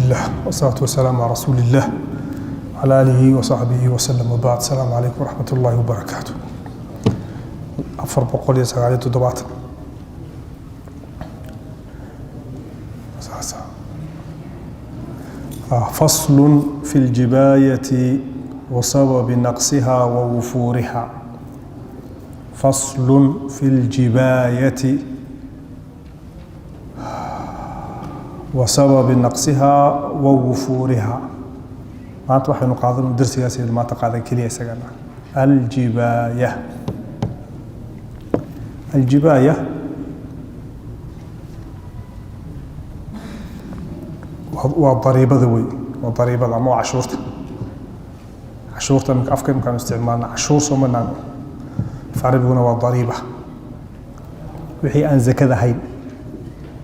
الله والصلاة والسلام على رسول الله على آله وصحبه وسلم وبعد. السلام عليكم ورحمة الله وبركاته. أفر بقولي سعادة دبعت فصل في الجباية وسبب نقصها ووفورها. فصل في الجباية وسبب نقصها ووفورها. ما أنت وحين قاعدين درس يا سيد ما تقاعدين كلية سجنا. الجباية الجباية والضريبة ذوي والضريبة مو عشورته من أفكار كانوا استعمالنا عشور صومنا فعربونا والضريبة وحي أن زكاة هين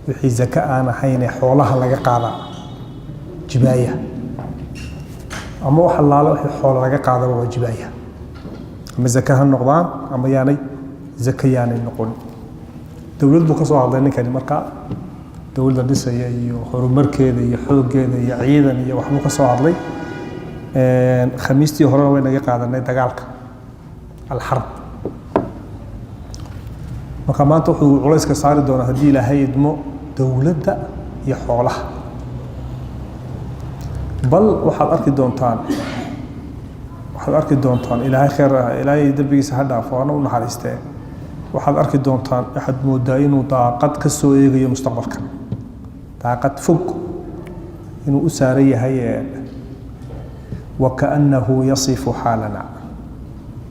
وحي زكاة أنا هين حولها لقى قاعدة جباية أما وحلالة وحي حولها لقى قاعدة وجباية أما زكاة النقضان أما يعني زكاة يعني النقول دولة بكسو عضيني كان مركا دولة دسية iyo horumarkeeda iyo xooggeeda iyo ciidan iyo wax ka soo hadlay khamiistii hore way naga qaadanay dagaalka al-harb marka maanta wuxuu culays ka saari doonaa hadii Ilaahay idmo dawladda iyo xoolaha bal waxaad arki doontaan Ilaahay khayr Ilaahay dambigiisa ha dhaafo ana u naxariistay waxaad arki doontaan axad moodaa inuu daaqad ka soo eegayo mustaqbalka daaqad fog inuu u saaray yahay وكأنه يصف حالنا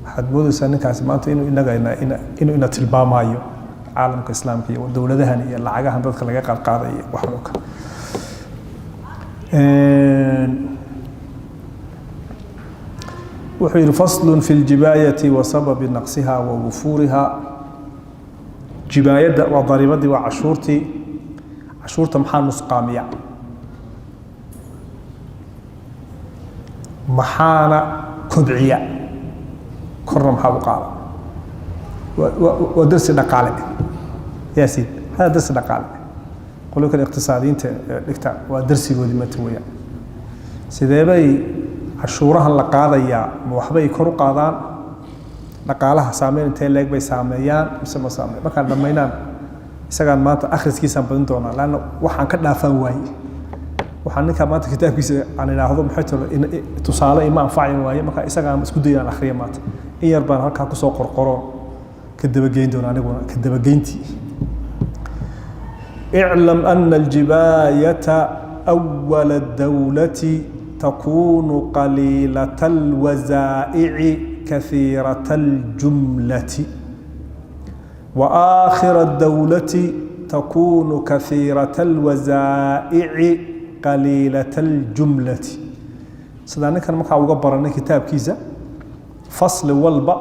حد مودسا ninkaas maanta inuu ina tilmaamayo caalamka islaamka iyo dawladahan iyo lacagahan dadka laga qaadqaaday wax oo kale وحي فصل في الجباية وسبب نقصها ووفورها جباية وضريبة وعشورتي عشورة محان نسقامية محانا كبعية كرم حبقالة ودرس دقالة يا سيد هذا درس دقالة قولوا لك الاقتصاديين تكتب ودرس يقولي ما تويا سيدي عشورها اللقاضية موحبي كرو قاضان لقالها سامين انتين ليك بي ساميان مسمى سامين ما كان دمينان إساقان مانتا أخرس كيسان بدنتونا لأنه وحان كدنا فاواي وحان نكا مانتا كتاب كيسا عن إلاهضو محيطو تصالي ما أنفعي واي مكا إساقان مسكودي عن أخرية مات إن يربان هكا كسو قرقرون كدبقين دونا نقونا كدبقينتي اعلم أن الجباية أول الدولة تكون قليلة الوزائع كثيرة الجملة وآخر الدولة تكون كثيرة الوزائع قليلة الجملة سداني كان مكا uga baranay kitaabkiisa fasl walba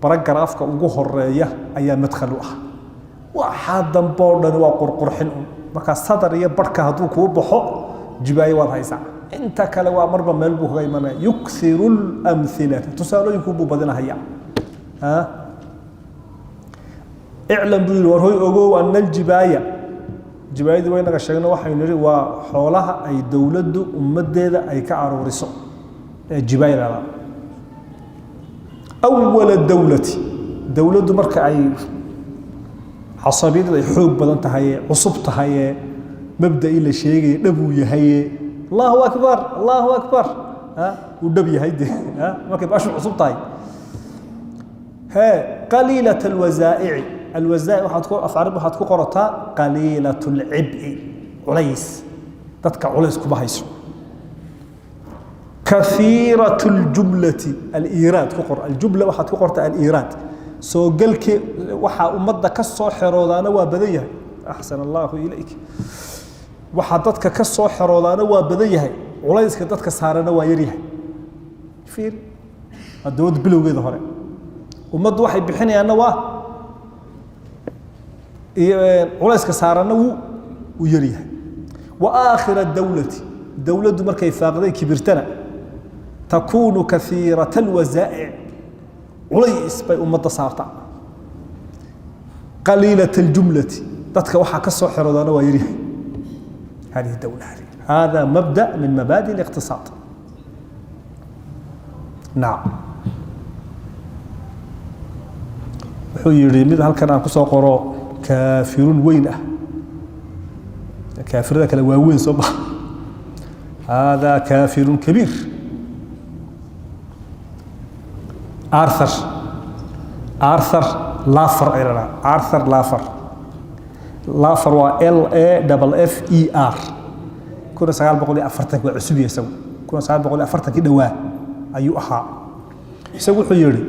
paragraafka ugu horeeya ayaa madkhal u ah waxa damboodhan waa qurqurxin marka sadar iyo barka haduu ku baxo jibaayo wad haysa inta kale waa marba meel buu kaga imanaya yukthiru al-amthilata tusaalooyinku buu badinaya اعلم بيقول وهو اوغو ان الجبايه جبايدي way naga sheegno waxay niri waa xoolaha ay dawladdu ummadeeda ay ka arooriso jibaayada awwal dawlati dawladdu marka ay xasabiyada ay xoog badan tahay cusub tahay mabda'i la sheegay dhabu yahay Allahu akbar u dhab yahay marka baashu cusub tahay قليلة الوزائع الوزائع waxaad ku qorataa قليلة العبء culays dadka culays ku bahayso كثيرة الجملة الإيراد ku qor الجملة waxaad ku qortaa الإيراد soo galkii waxa umada ka soo xiroodaana waa badan yahay أحسن الله إليك waxa dadka ka soo xiroodaana waa badan yahay culayska dadka saarana waa yar yahay fiir adood bilowgeeda hore umadu waxay bixinayaana waa culayska saarana uu yar yahay wa aakhir ad-dawlati dawladdu markay faaqday kibirtana takunu kathirata al-wazaa'i culays bay umada saarta qalilata al-jumlati dadka waxa ka soo xiroodana waa yar yahay هذه الدولة هذه هذا مبدأ من مبادئ الاقتصاد. نعم. wuxuu yiri mid halkan aan ku soo qoro kaafirun weyn ah kaafirada kale waa weyn soo bax هذا كافر كبير. آرثر لافر إيرنا آرثر لافر و LAFFER كنا سأقول بقولي أفرتك وعسبية سو كنا سأقول بقولي أفرتك دواء أيو أحا يسوي حيري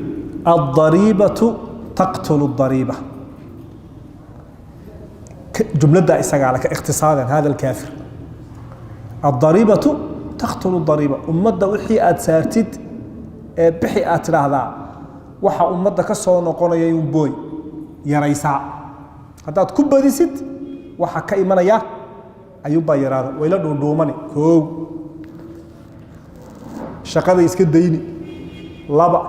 الضريبة تقتل الضريبة جملة دا إساقالك اقتصادا هذا الكافر الضريبة تقتل الضريبة أمدا وحي أتسارتد بحي أتلاهدا وحا أمدا كسو نقونا يومبوي يا ريسا هذا تكبر دي ست وحا كايمانا يا أيوبا يرادا ويلا دوماني كو شقادة يسكد ديني لابا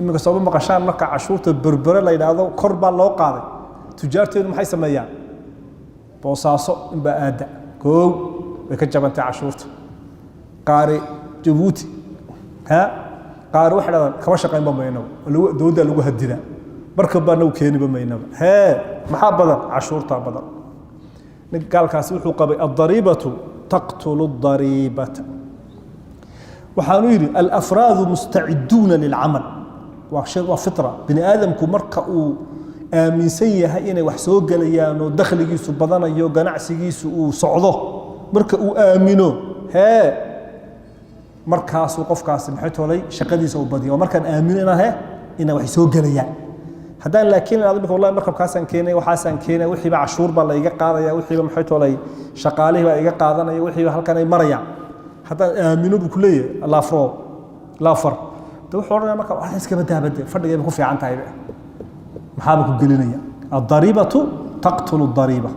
إما كسوبا مقاشان مركا عشورة بربرة ليلادو كوربا لو قاضي تجارتين محي سميان بوصاصو إنبا آدا كو ويكجبنتي عشورته قاري جيبوتي ها قاري وحده كما شقين بمينو دوده لو هديدا بركب بانو كيني بمينو ها maxaa badan cashuurta badan nin gaalkaas wuxuu qabay ad-dariibatu taqtulu ad-dariibata waxaanu yiri al-afraad musta'iduna lil-amal wa shay wa fitra bini aadamku marka uu aaminsan yahay inay wax soo galayaan oo dakhligiisu badanayo ganacsigiisu uu socdo marka uu aamino markaas qofkaasi maxay toolay shaqadiisa uu badiyo markaan aaminanahay in wax soo galayaan haddaan laakiin aad والله markab kaasan keenay waxaasan keenay wixii ba cashuur ba la iga qaadaya wixii ba maxay toolay shaqaalihi ba iga qaadanaya wixii ba halkan ay marayaan haddaan aamino bu kuleeyahay laafar wuxuu oranaya marka wax iska badaabade fadhiga ku fiican tahay maxaa ku gelinaya ad-dariibatu taqtulu ad-dariiba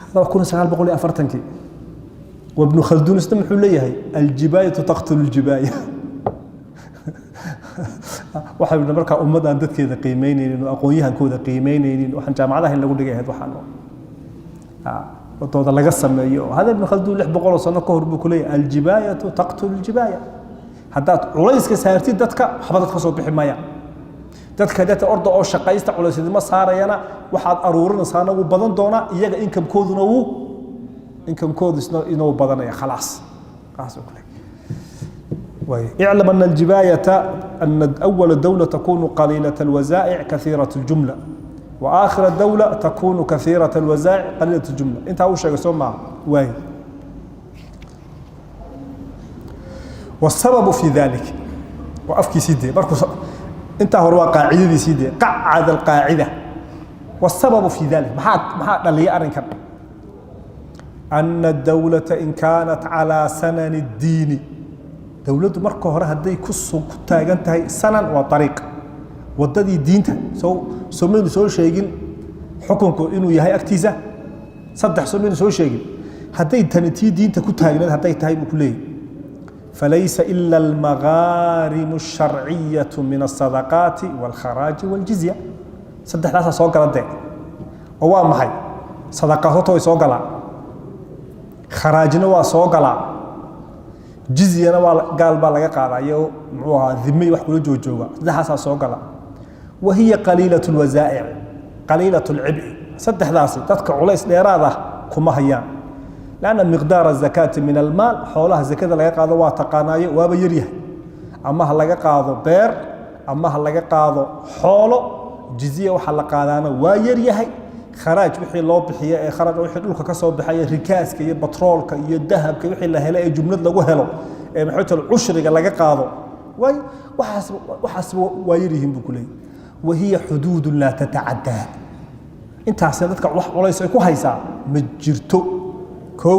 hada kuna 940 وابن خلدون استمح ليه الجباية تقتل الجباية waxay markaa ummadan dadkeeda qiimeynayeen oo aqoonyahankooda qiimeynayeen waxaan jaamacadaha in lagu dhigay waxaan wadooda laga sameeyo hada ibn khaldun 600 sano ka hor buu ku leeyahay aljibaayatu taqtulu aljibaaya hadaad culayska saartid dadka xabad ka soo bixi maya dadka dadka ordo oo shaqaysta culaysidima saarayana waxaad aruurinaysaa nagu badan doona iyaga inkamkooduna uu inkamkoodisna inuu badanaya khalaas qaas oo kale اعلم أن الجباية أن أول الدولة تكون قليلة الوزائع كثيرة الجملة وآخر الدولة تكون كثيرة الوزائع قليلة الجملة انت أول شيء سمع واي والسبب في ذلك وأفكي سيدي انت هو قاعدة دي سيدي قعد القاعدة والسبب في ذلك محاق اللي أرنك أن الدولة إن كانت على سنن الدين دولته marka hore haday ku taagan tahay sanan waa tariiq wadadii diinta soo soo sheegin xukunku inuu yahay agtiisa saddex soo sheegin haday tantii diinta ku taagnayd haday tahay uu kuleeyay falaysa illa al-magharim ash-shar'iyyah min as-sadaqat wal-kharaj wal-jizya saddexdaas soo galadee oo waa maxay sadaqato soo gala kharajna waa soo gala جزينا قال بالله قاعد أيوه معها ذمي وحكول جوجوا ده حساس سوقلا وهي قليلة الوزائع قليلة العبء صدق ذاسي تذكر عليس الإرادة كما هي لأن مقدار الزكاة من المال حولها الزكاة لا يقاض واتقاناي وبيريه أما هلا قاض بير أما هلا قاض حوله جزية وحلقانا ويريه خراج وحي الله بحياء خراج وحي دولك كسو بحياء ركاز كي بترول كي الذهب كي وحي لهلا جملة لغو هلو محيط العشر لغا قاضو واي وحسب وايرهم بكلي وهي حدود لا تتعدى انت حسنتك وليس كو هيسا مجرتو كو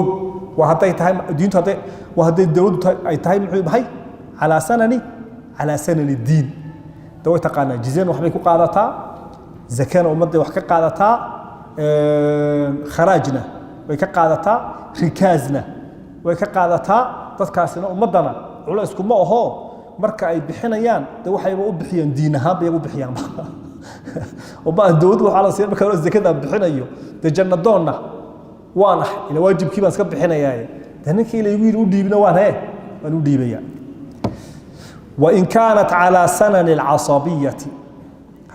وهدي تايم دينتو هدي وهدي الدولة اي تايم بحي على سنن الدين دو تقانا جزين وحبي كو قادتا زكاة ومدي وحكا قادتا خراجنا ويكا قادتا ركازنا ويكا قادتا dadkaasina ummadana culays kuma aho marka ay bixinayaan waxay u bixiyaan diinaha bay u bixiyaan oo baa dawladdu waxa la siiyay marka zakada bixinayo jannadona waana ila waajibkii baan iska bixinayaa دهنك إلى يقول ودي بنوان هي ودي بيا وإن كانت على سنن العصبية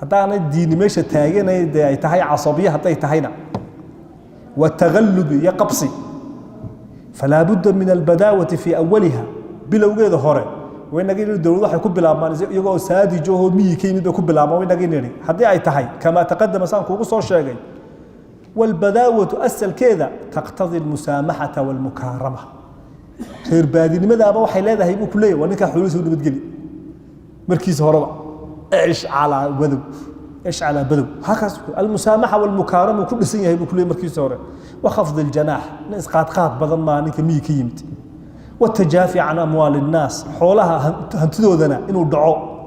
حتى أنا الدين مش تاجنا تهي عصبية حتى يتهينا والتغلب يقبسي فلا بد من البداوة في أولها بلا وجود هراء وين نجي الدولة حيكون بلا ما يقول سادي جو مي كيمي بيكون بلا ما وين نجي نري حتى أي تهي كما تقدم مثلا كوكو صار شيء والبداوة أسل كذا تقتضي المسامحة والمكارمة خير بادي لماذا أبغى حيلاده هيبقوا كلية وأنك حلوس ودي بتجلي مركز هراء إيش على بدو إيش على بدو هكذا المسامحة والمكارمة وكل سنة هيبقوا كلية مركز هراء وخفض الجناح ناس قات بدل ما نك مي كيمت والتجافي عن أموال الناس حولها هنتدودنا إنه دعاء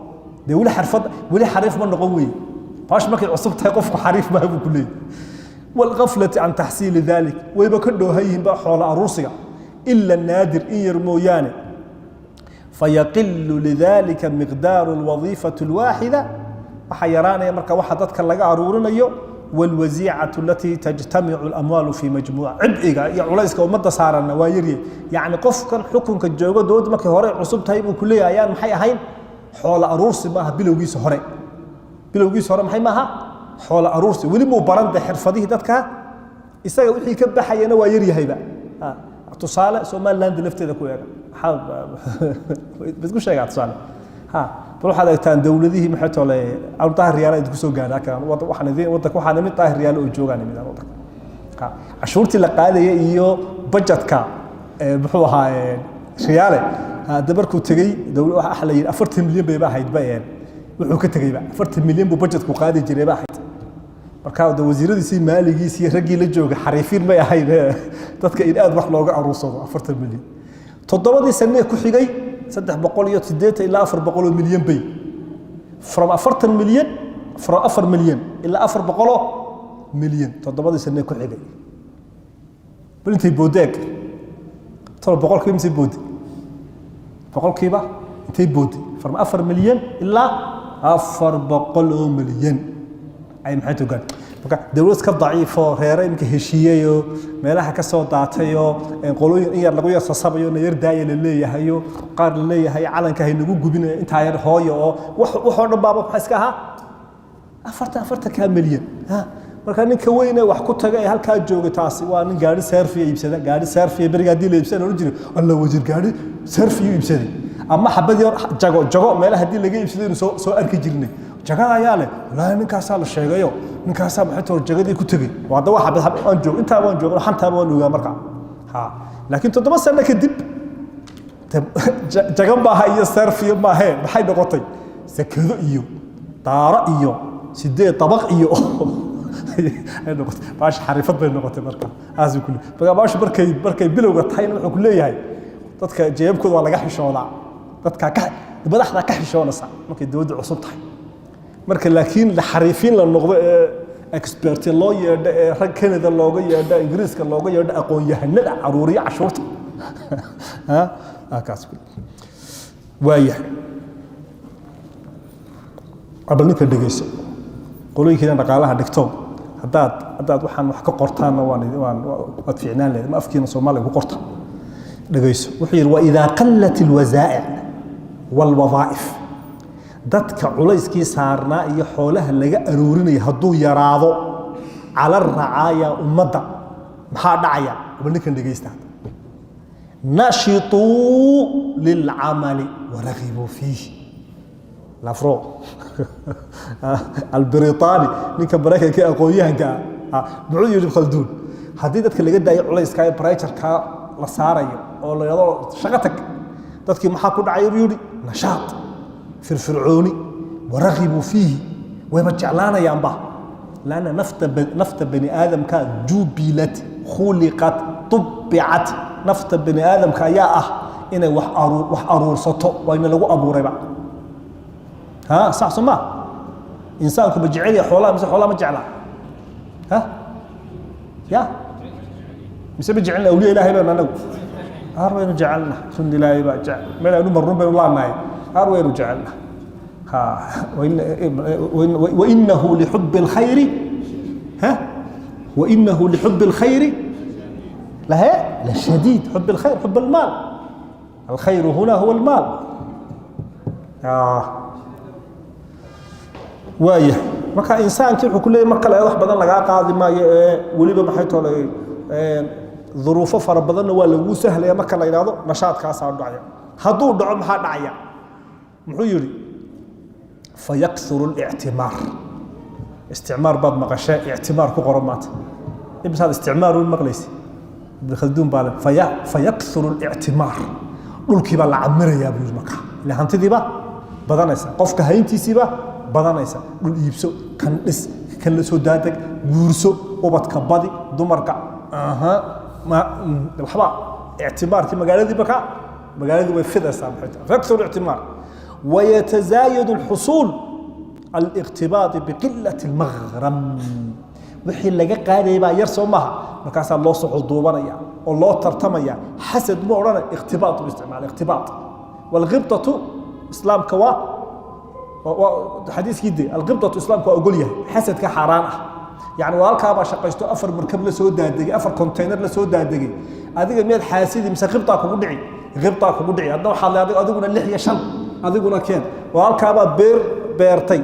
ده ولا حرف ولا حريف من قوي فاش ما كي عصبت يقف حريف ما هو كله والغفلة عن تحصيل ذلك ويبقى كله هيهم بقى حول الروسيا إلا النادر إن يرمويانه فيقل لذلك مقدار الوظيفة الواحدة وحيران يمرك واحد لقى عرورنا يوم والوزيعة التي تجتمع الأموال في مجموعة عبئك يا علايسك ومدى صارنا وايري يعني قف كان حكم كالجوغة دود مكي هوري عصب تايبو كلية أيام محي هين حول أرورسي ماها بلوغيس هوري بلوغيس هوري محي ماها حول أرورسي ولي مو برند حرفضيه دادك إساقا وحي كبحينا وايري هيبا تصالة سوما لاند لفتي ذاكو يانا حاب بتقول شيء تصالة بروح هذا كان دولته ما حتى ولا أو طاهر ريال يدكسو جانا كان وضع واحد ذي وضع واحد من طاهر ريال وجوغاني من الوضع عشورتي لقاله إيو بجت كا بحوها رياله دبركو تجي دولة أحلى 4 مليون بيبقى هيد بيان وحوك تجي بقى 4 مليون ببجت كو قادي جري بقى marka wada wasiiradiisii maaligiisii ragii la jooga xariifiin ma ahayn dadka in aad wax looga aruusado 40 milyan toddobadii sano ku xigay 380 ilaa 400 milyan bay from 40 milyan from 4 milyan ilaa 400 milyan toddobadii sano ku xigay balintay boodeeg tolo boqolkiiba intay boodi boqolkiiba intay boodi from 4 milyan ilaa 400 milyan أي محيطه قال دولت كضعيفة غيره يمكن هشية ملاها كسر دعتيه قولوا إير لقوا يصصبوا نير دايل اللي هيو قار اللي هي علن كهي نقول جبين أنت هاي هاي وحنا بابا بحسكها أفرت كاملين ها مركان كوينة وحكوتها جاي هالكاجو جتاسي وأنا قاعد سيرفي يبسده قاعد سيرفي برجع دي يبسده ورجل الله وزير قاعد سيرفي يبسده أما حبة يور جاكو ملاها دي اللي جاي يبسده سو أركجرني جاكا ياله لا نكاسا لا شيغايو نكاسا maxay jagadi ku tagay wada waxa bad aan joog inta waan joog xanta waan nuuga marka ha laakiin 7 sano kadib jagan baa iyo sarfiyo ma ahayn maxay noqotay sakado iyo daara iyo sidee tabaq iyo ay noqotay baash xariifad bay noqotay marka aas kulli baga baash markay bilowga taayna wuxuu ku leeyahay dadka jeebkooda waa laga xishoodaa dadka ka madaxda ka xishoonaysa markay dawladda cusub tahay marka laakiin la xariifin la noqdo expert loo yeedho rag Canada looga yeedho Ingiriiska looga yeedho aqoon yahanada caruuriya cashuurta kaas waaya abalka dhageyso qolooyinka dhaqaalaha dhigto hadaad waxaan wax ka qortaan waan wad fiicnaan leeyahay ma afkiina Soomaaliga ku qorta dhageyso wuxuu yiri wa idha qallat alwazaa'i wal wadha'if dadka culayskii saarnaa iyo xoolaha laga aruurinay haduu yaraado ala raaya ummadda maxaa dhacaya balkan dhageysta nashitu lil amali wa raghibu fihi lafro البريطاني ninka Mareykanka aqoonyahanka wuxuu yiri khaldun hadii dadka laga daayo culayska ay pressure-ka la saarayo oo la yado shaqo tag dadkii maxaa ku dhacay yiri nashaat firfircooni ورغبوا فيه وما جعلنا ينبه لأن نفط بني آدم كجبلت خلقت طبعت نفط بني آدم كيا إنه وح أرور سطو وإنه لو أبو ربع ها صح سما إنسانكم بجعل يا حولا مثل حولا ما جعله ها يا مثل بجعلنا أولي إلهي بنا نو أروي جعلنا سند إلهي بقى جعل ما لا نمر بين الله ناي أروي جعلنا وإنه لحب الخير ها وإنه لحب الخير لها لشديد حب الخير حب المال الخير هنا هو المال وايه marka insaanki wuxuu ku leeyahay marka la wax badan laga qaadi maayo waliba maxay toolay duruufo fara badan waa lagu sahlaya marka la yiraahdo nashaadkaas aan dhacaya haduu dhaco maxaa dhacaya muxuu yiri fayakthuru al-i'timar isticmaar bad maqashay i'timar ku qoramaat ibsad isticmaar uu maqlaysi bixadun baale fayakthuru al-i'timar dhulkii ba la camiraya buu marka ila hantidiiba badanaysa qofka hayntiisiiba badanaysa dhul iibso kan dhis kan la soo daadag guurso ubadka badi dumarka ma waxba i'tibaarki magaaladii baka magaaladii way fidaysaa fakthur i'tibaar ويتزايد الحصول الاقتباض بقله المغرم وحي لغا قاداي با ير سومها markaas loo soo duubanaya oo loo tartamaya xasad ma orana اقتباض باستعمال اقتباض والغبطه اسلام كوا حديث كده الغبطه اسلام كوا اوغليه حسد كحرام يعني والكا با شقيستو افر مركب لا سو دادغي افر كونتينر لا سو دادغي adiga meed xaasidi mise غبطه kugu dhici hadda waxa la adiguna 6 iyo 5 adiguna keen walka ba beertay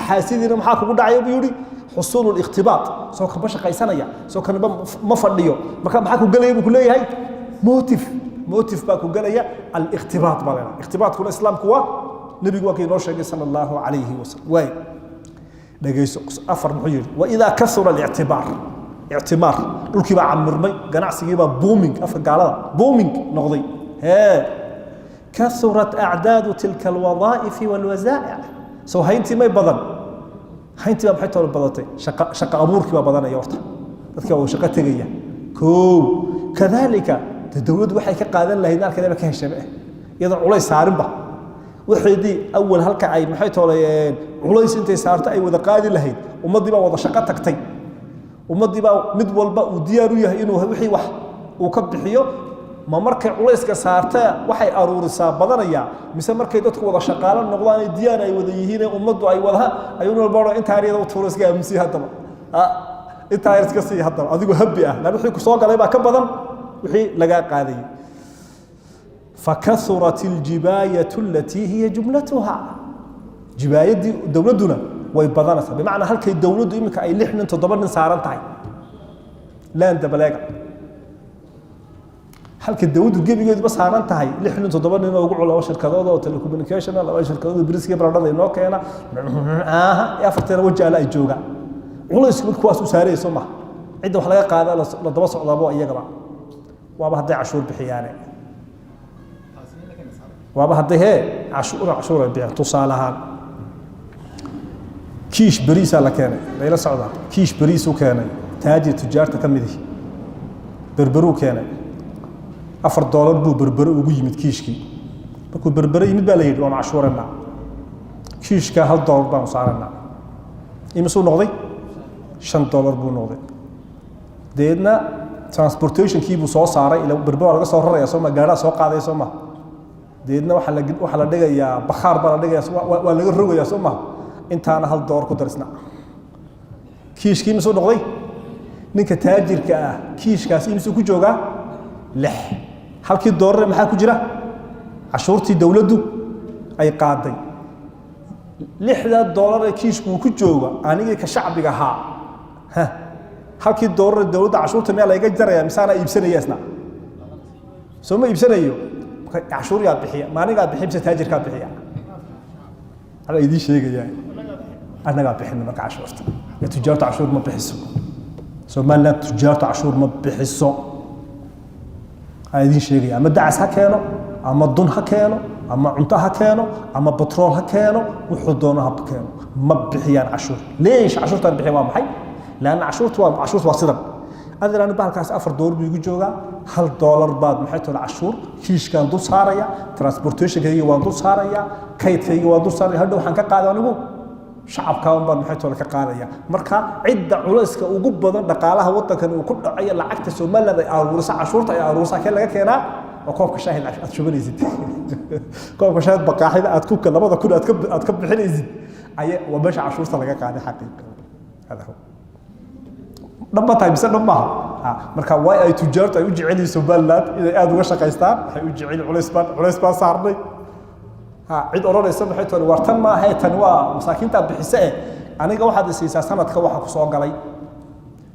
xaasidina maxaa kugu dhacay buu yiri حصول الاختباط سو ka bashaqaysanaya soo kan ma fadhiyo marka maxaa ku galay buu leeyahay موتيف ba ku galaya الاختباط balana اختباط kuna islaamku waa nabigu waa keenoo sheegay sallallahu alayhi wasallam way dhageyso afar muxuu yiri wa idha kasura الاعتبار dhulkii ba amirmay ganacsigii ba booming afar gaalada booming noqday كثرت أعداد تلك الوظائف والوزائع سو هينتي ما بدن هينتي ما بحيث ولا بدتي شقة أبورك ما بدن يورت dadka oo shaqo tagaya كذلك الدولة waxay ka qaadan lahayd halka ka heshay iyada culays saarinba wixii awal halka ay maxay toolayeen culays intay saarto ay wada qaadi lahayd ummadii baa wada shaqo tagtay ummadii baa mid walba uu diyaar u yahay inuu wixii wax uu ka bixiyo ma markay culayska saarta waxay aruurisaa badanaya mise markay dadku wada shaqaale noqdaan ay diyaar ay wada yihiin ummaddu ay wada ayuu walba inta ariyada u tuuriska amsi hadaba inta ariska si hadaba adigu habbi ah la wixii ku soo galay baa ka badan wixii laga qaaday فكثرت الجباية التي هي جملتها جباية دولتنا ويبضانها بمعنى هل كي الدولة إمك أي لحن تضبط سارن تاعي لا أنت بلاغ هل كي الدولة تجيب يجي بس سارن تاعي لحن تضبط إنه وقع على شركة هذا وتلكومينيكيشن على شركة هذا بريسكي برادة إنه كأنا يا فترة وجه على الجوجا والله يسكت كواس وساري سمح عند وحلاقة قاعدة لضبط على أبوه أي جماعة وابه ضيع عشور بحيانه وابا هديه عشور بيع تصالها كيش بريس على كان ليلة سعودة كيش بريس وكان تاجر تجارة كمدي بربرو كان $4 بو بربرو ويمد كيشكي بكو بربرو يمد باليد وان عشورنا كيش كهال $1 بان صارنا يمسو نقضي $5 بو نقضي ديدنا ترانسبورتيشن كيبو سو صاري الى بربرو laga soo raraya soo ma gaara soo qaaday soo ma deedna waxa la dhigayaa bakhaar baa la dhigayaa waa laga rogayaa Soomaa intaana $1 ku darsna kiishkii ma soo noqday ninka taajirka ah kiishkaas inuu ku jooga halkii $1 maxaa ku jira cashuurtii dawladdu ay qaaday $6 ee kiishku ku jooga aniga ka shacbiga ha halkii $1 dawladda cashuurta meel ay ga jarayaan misaana iibsanayaasna soo ma iibsanayo عشور يا بحية ما أنا قاعد بحب ستاجر كاب بحية هذا يدي شيء يعني أنا قاعد بحب منك عشورت يا تجارة عشور ما بحسه سو ما لا تجارة عشور ما بحسه هذا يدي شيء يعني أما دعس هكانو أما الضن هكانو أما عنتا هكانو أما بترول هكانو وحضونه هكانو ما بحيان عشور ليش عشور تاني بحية ما محي لأن عشور واصلة هذا أنا بحكي $4 بيجي جوجا $1 بعد محيط العشور كيش كان دو صاريا ترانسبورتيشن كي يوان صاريا كيت كي يوان صاريا هذا وحنا كقاعد ونقول شعب كان بعد محيط ولا كقاعدة مركا عدة علوسك وجب بدن دقالها وطن كانوا وكل عيال لعكت سومال هذا أروس عشور تاع أروس كلا كنا وكوك شاهد أتشوفني يزيد كوك شاهد بقاحي أتكوك لما ذا كله أتكب حين يزيد أي وباش عشور تلاقي قاعدة حقيقة هذا هو dhaba tahay mise dhaba marka way ay tujaartu ay u jecel Somaliland inay aad uga shaqeystaan waxay u jecel culays baan saarnay cid oranaysa maxay tahay wartan ma ahay tan waa masaakiinta bixisay aniga waxaad isiisaa sanadka waxa ku soo galay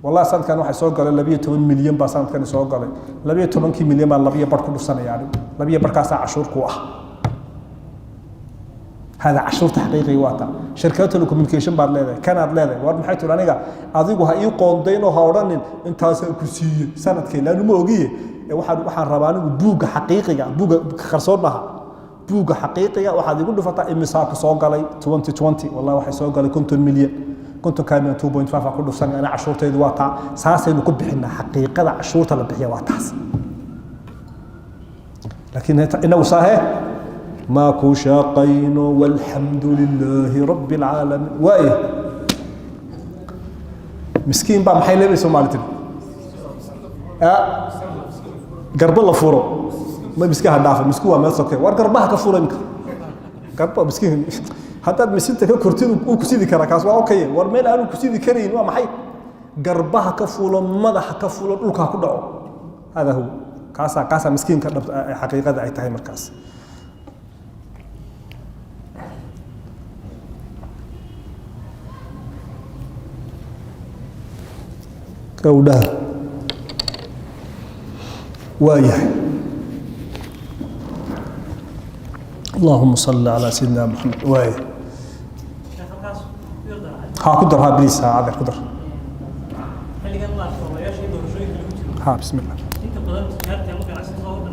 wallahi sanadkan waxa soo galay 12 milyan baa sanadkan soo galay 12 milyan baa labiyo bar ku dhusanayaan labiyo barkaas cashuur ku ah هذا عشور تحقيقي واتا شركات الكوميونيكيشن بعد لهذا كانت لهذا وارد محيط aniga adigu ha ii qoondeyno ha oranin intaas ku siiyo sanadkii laanu ma ogiye waxaan rabaa anigu buuga xaqiiqiga buuga qarsoon maaha buuga xaqiiqiga waxaad igu dhufataa imisaa ku soo galay 2020 wallahi waxay soo galay 50 milyan كنت كامل 2.5 ku dhufsan ana cashuurtaydu waa taa saasaynu ku bixinaa xaqiiqada cashuurta la bixiyo waa taas laakiin inagu saahe ما كشاقين والحمد لله رب العالمين وايه مسكين بقى محي لبي سومالتين قرب الله فورو ما مسكيها دافع مسكوها ما سوكي وار قربها كفورو يمكن قربها مسكين حتى مسنتك كرتين وكسيدي كراكاس وا اوكي وار ميل انو كسيدي كرين وا محي قربها كفولو مدح كفولو دولكا كدعو هذا هو كاسا مسكين حقيقه اي تاي مركاس كودا وايه اللهم صل على سيدنا محمد وايه ها قدر ها بليس ها عذر قدر ها بسم الله انت قدرت تجارتي ممكن عشان تصور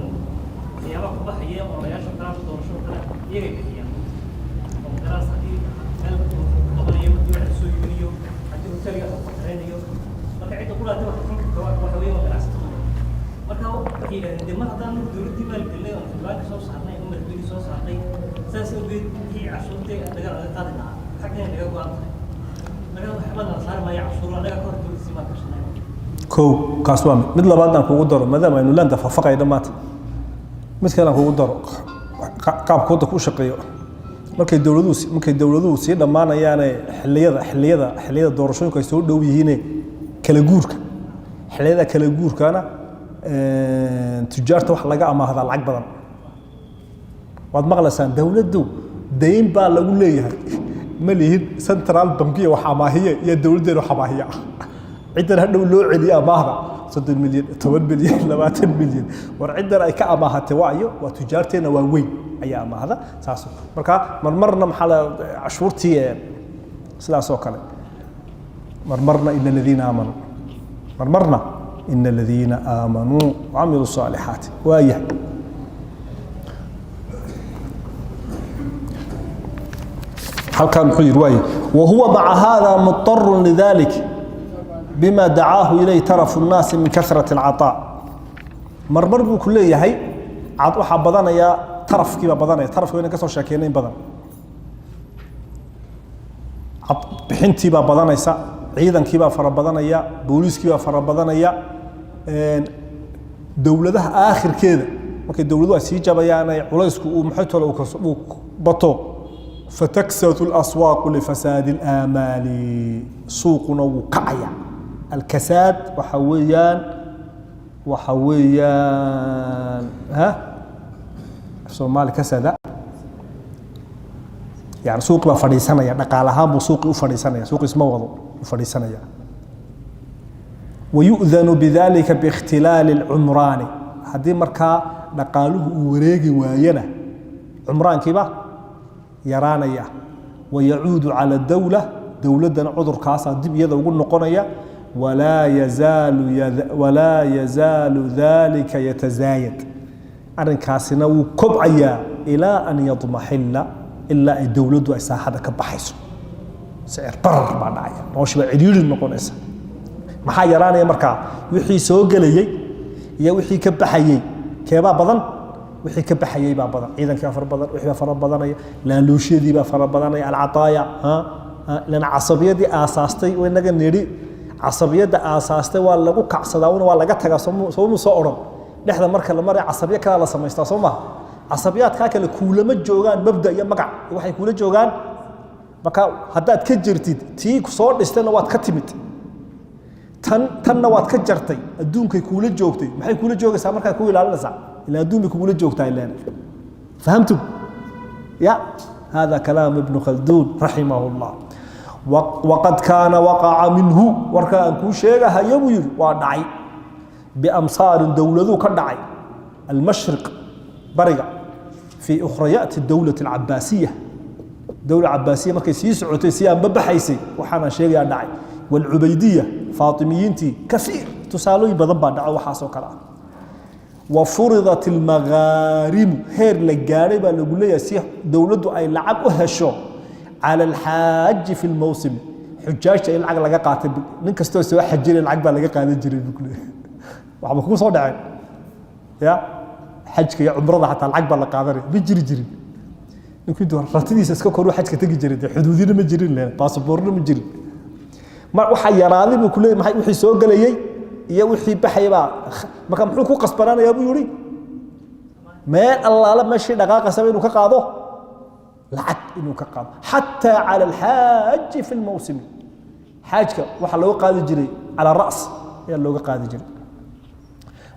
يا باك بحيه ولا يا شو كلام دور شو كلام يجي بحيه دراسه دي قال قبل يوم دي سوي فيديو حتى تلقى ترينيو marka kula dib waxa weeye waa ganacsi marka waxay yiraahdeen ma hadaan dawladda maal galay oo bank soo saarnay oo markii soo saartay saas oo geed hii cashuurtay anaga qaadina xaqeen naga go'aantay naga waxba saar ma cashuur anaga kor dawladda ma kashanay كو كاسوام mid labaad aan kugu daro maadaama aynu laanta fafaqay dhamaad mid kale aan kugu daro qaabkooda ku shaqeeyo markay dawladuhu si dhamaanayaan xilliyada doorashooyinka ay soo dhow yihiin kala guurka xilliyada kala guurkana tujaarta wax laga amaahda lacag badan wad maqlaysaan dawladdu deyn baa lagu leeyahay ma lihin central bankiya wax amaahiye iyo dawladdeedu wax amaahiya ciidan hadhow loo celiyo amaahda 3 milyan 10 milyan 20 milyan war ciidan ay ka amaahatay waayo waa tujaarteena waa weyn ayaa amaahda saas marka marmarna maxaa cashuurtii sidaas oo kale مرمرنا إن الذين آمنوا مرمرنا إن الذين آمنوا وعملوا الصالحات وآيه هل كان حجر وآيه وهو مع هذا مضطر لذلك بما دعاه إليه ترف الناس من كثرة العطاء مرمر بكلية هي عطوها بدنا يا ترف كيف بدنا ترف وين كسر شاكينين بدنا بحنتي بدنا يسا ciidankii baa fara badanaya booliskii baa fara badanaya dawladaha aakhirkeeda markay dawladuhu ay sii jabayaan ay culaysku uu maxaytooda uu bato fataksatu al-aswaq li fasad al-amal suuquna uu kacaya al-kasad waxa weeyaan ha Soomaali kasada يعني سوق ما فريسنا يا نقالها بسوق وفريسنا سوق اسمه وضو وفريسنا يا ويؤذن بذلك باختلال العمران هذه مركا نقاله وريقي وينا عمران كيبا يرانا يا ويعود على الدولة دولة عذر كاسا دب يدا وقول نقنيا ولا يزال ذلك يتزايد أرن كاسنا وكبعيا إلى أن يضمحل إلا الدولة أي ساحة كبحيسو سعر برر بعد عيا نوش بعديل النقونيسا ما حيراني يا مركا وحي سوق لي يا وحي كبحيي كيبا بدن وحي كبحيي با بدن إذا كافر بدن وحي فر بدن لا لوشي دي با فر بدن العطايا لأن عصبية دي أساستي وإنك نري عصبية دي أساستي ولا جو كعصداون ولا جتها سومو صورم لحظة مركا لما عصبية كلا سميستا سوما عصبيات كاكل كولما جوغان مبدا يا مقع waxay kula joogan marka hadaad ka jirtid tii ku soo dhistana waad ka timid tanna waad ka jartay adduunkay kuula joogtay maxay kuula joogaysaa markaa ku ilaalinaysaa ilaa adduun bay kuula joogtaa ilaan fahamtum ya هذا كلام ابن خلدون رحمه الله وقد كان وقع منه وركا أنكو شيغا يبير ودعي بأمصار دولة كدعي المشرق برقة في أخريات الدولة العباسية الدولة العباسية ما كيسيس عتيسيا ببحيسي وحنا شيغا دعي والعبيدية فاطميينتي كثير تسالوي بضبا دعوا وحاسو كلام وفرضت المغارم هير لجاربه لقول يسيح دولته اي لعب وهشو على الحاج في الموسم حجاج اي لعق لغا قاتay nin kasto soo xajin lacag baa laga qaadan jiray bukle waxa ku soo dhacay ya xajka iyo umrada hatta lacag baa la qaadanay ma jiri jirin ninkii door ratidiisa iska kor xajka tagi jiray xuduudina ma jirin baasaboorna ma jirin ma waxa yaraaday bukle maxay wixii soo galayay iyo wixii baxayba marka muxuu ku qasbanaanayaa buu yiri meel allaala meeshii dhaqaaqa sabay inuu ka qaado lacag inuu ka qaado hatta ala alhaaj fi almawsim haajka waxa loo qaadi jiray ala ra's ayaa looga qaadi jiray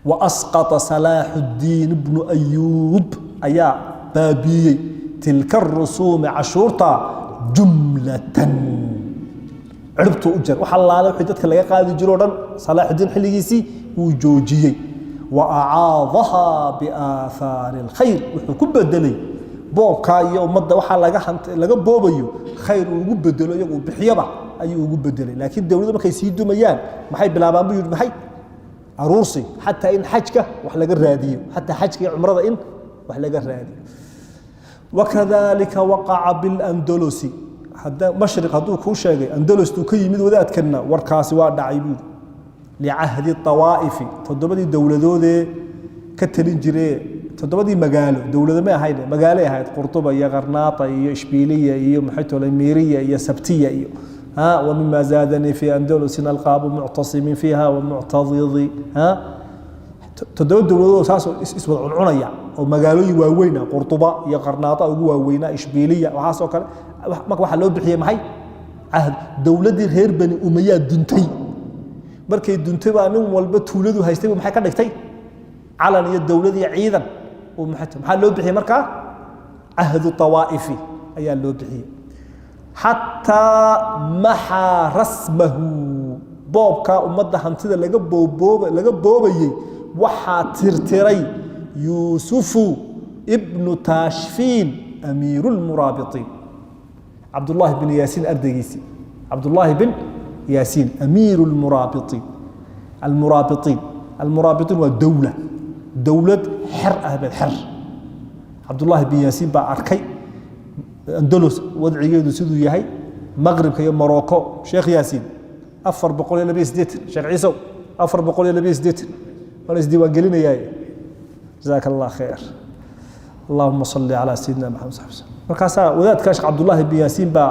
wa asqata salahuddin ibn ayyub ayaa baabiyay tilka ar-rusum ashurta jumlatan عربته أجر وحلال وحدتك اللي قاعد يجرون صلاح الدين حليسي وجوجي وأعاضها بآثار الخير وحكم بدلي بوب كاي ومدة وحلا جحنت لقى بوبيو خير وجب بدلي يقول بحيبة أي وجب بدلي لكن الدولة ما كيسيدوا ميان ما حي بلا بابو ما حي عروسي حتى إن حجك وحلا الراديو حتى حجك عمره إن وحلا الراديو وكذلك وقع بالأندلسي هذا مشرق هذو كل شيء أندلس توكي مد وذات كنا وركاس وادعيبود لعهد الطوائف تضبط الدولة ذو كتلين جري تضبط مجاله دولة ما هاي مجاله هاي قرطبة يا غرناطة يا إشبيلية يا محيط الأميرية يا سبتية ها ومما زادني في أندلس ألقاب معتصم فيها ومعتضض ها تضبط الدولة ذو أساس اسمه العنية ومجاله يواوينا قرطبة يا غرناطة يواوينا إشبيلية وحاسو كله marka waxa loo bixiyay maxay ahad dawladii reer bani umayya duntay markay duntay baa nin walba tuuladu haystay maxay ka dhigtay calan iyo dawladii ciidan oo maxaa loo bixiyay marka ahadu tawaifi ayaa loo bixiyay hatta maha rasmahu boobka ummadda hantida laga boobayay waxa tirtiray yusufu ibn tashfin amirul murabitin عبد الله بن ياسين أردقيسي عبد الله بن ياسين أمير المرابطين المرابطين والدولة دولة حر أهل الحر عبد الله بن ياسين بأركي أندلس وضعي يدو سيدو يهي مغرب كي مروكو شيخ ياسين أفر بقول يا لبيس ديت شيخ عيسو أفر بقول يا لبيس ديت وليس دي وقلنا ياي جزاك الله خير اللهم صل على سيدنا محمد صلى الله عليه وسلم markaasa wadaadka Sheekh Abdullah bin Yasin ba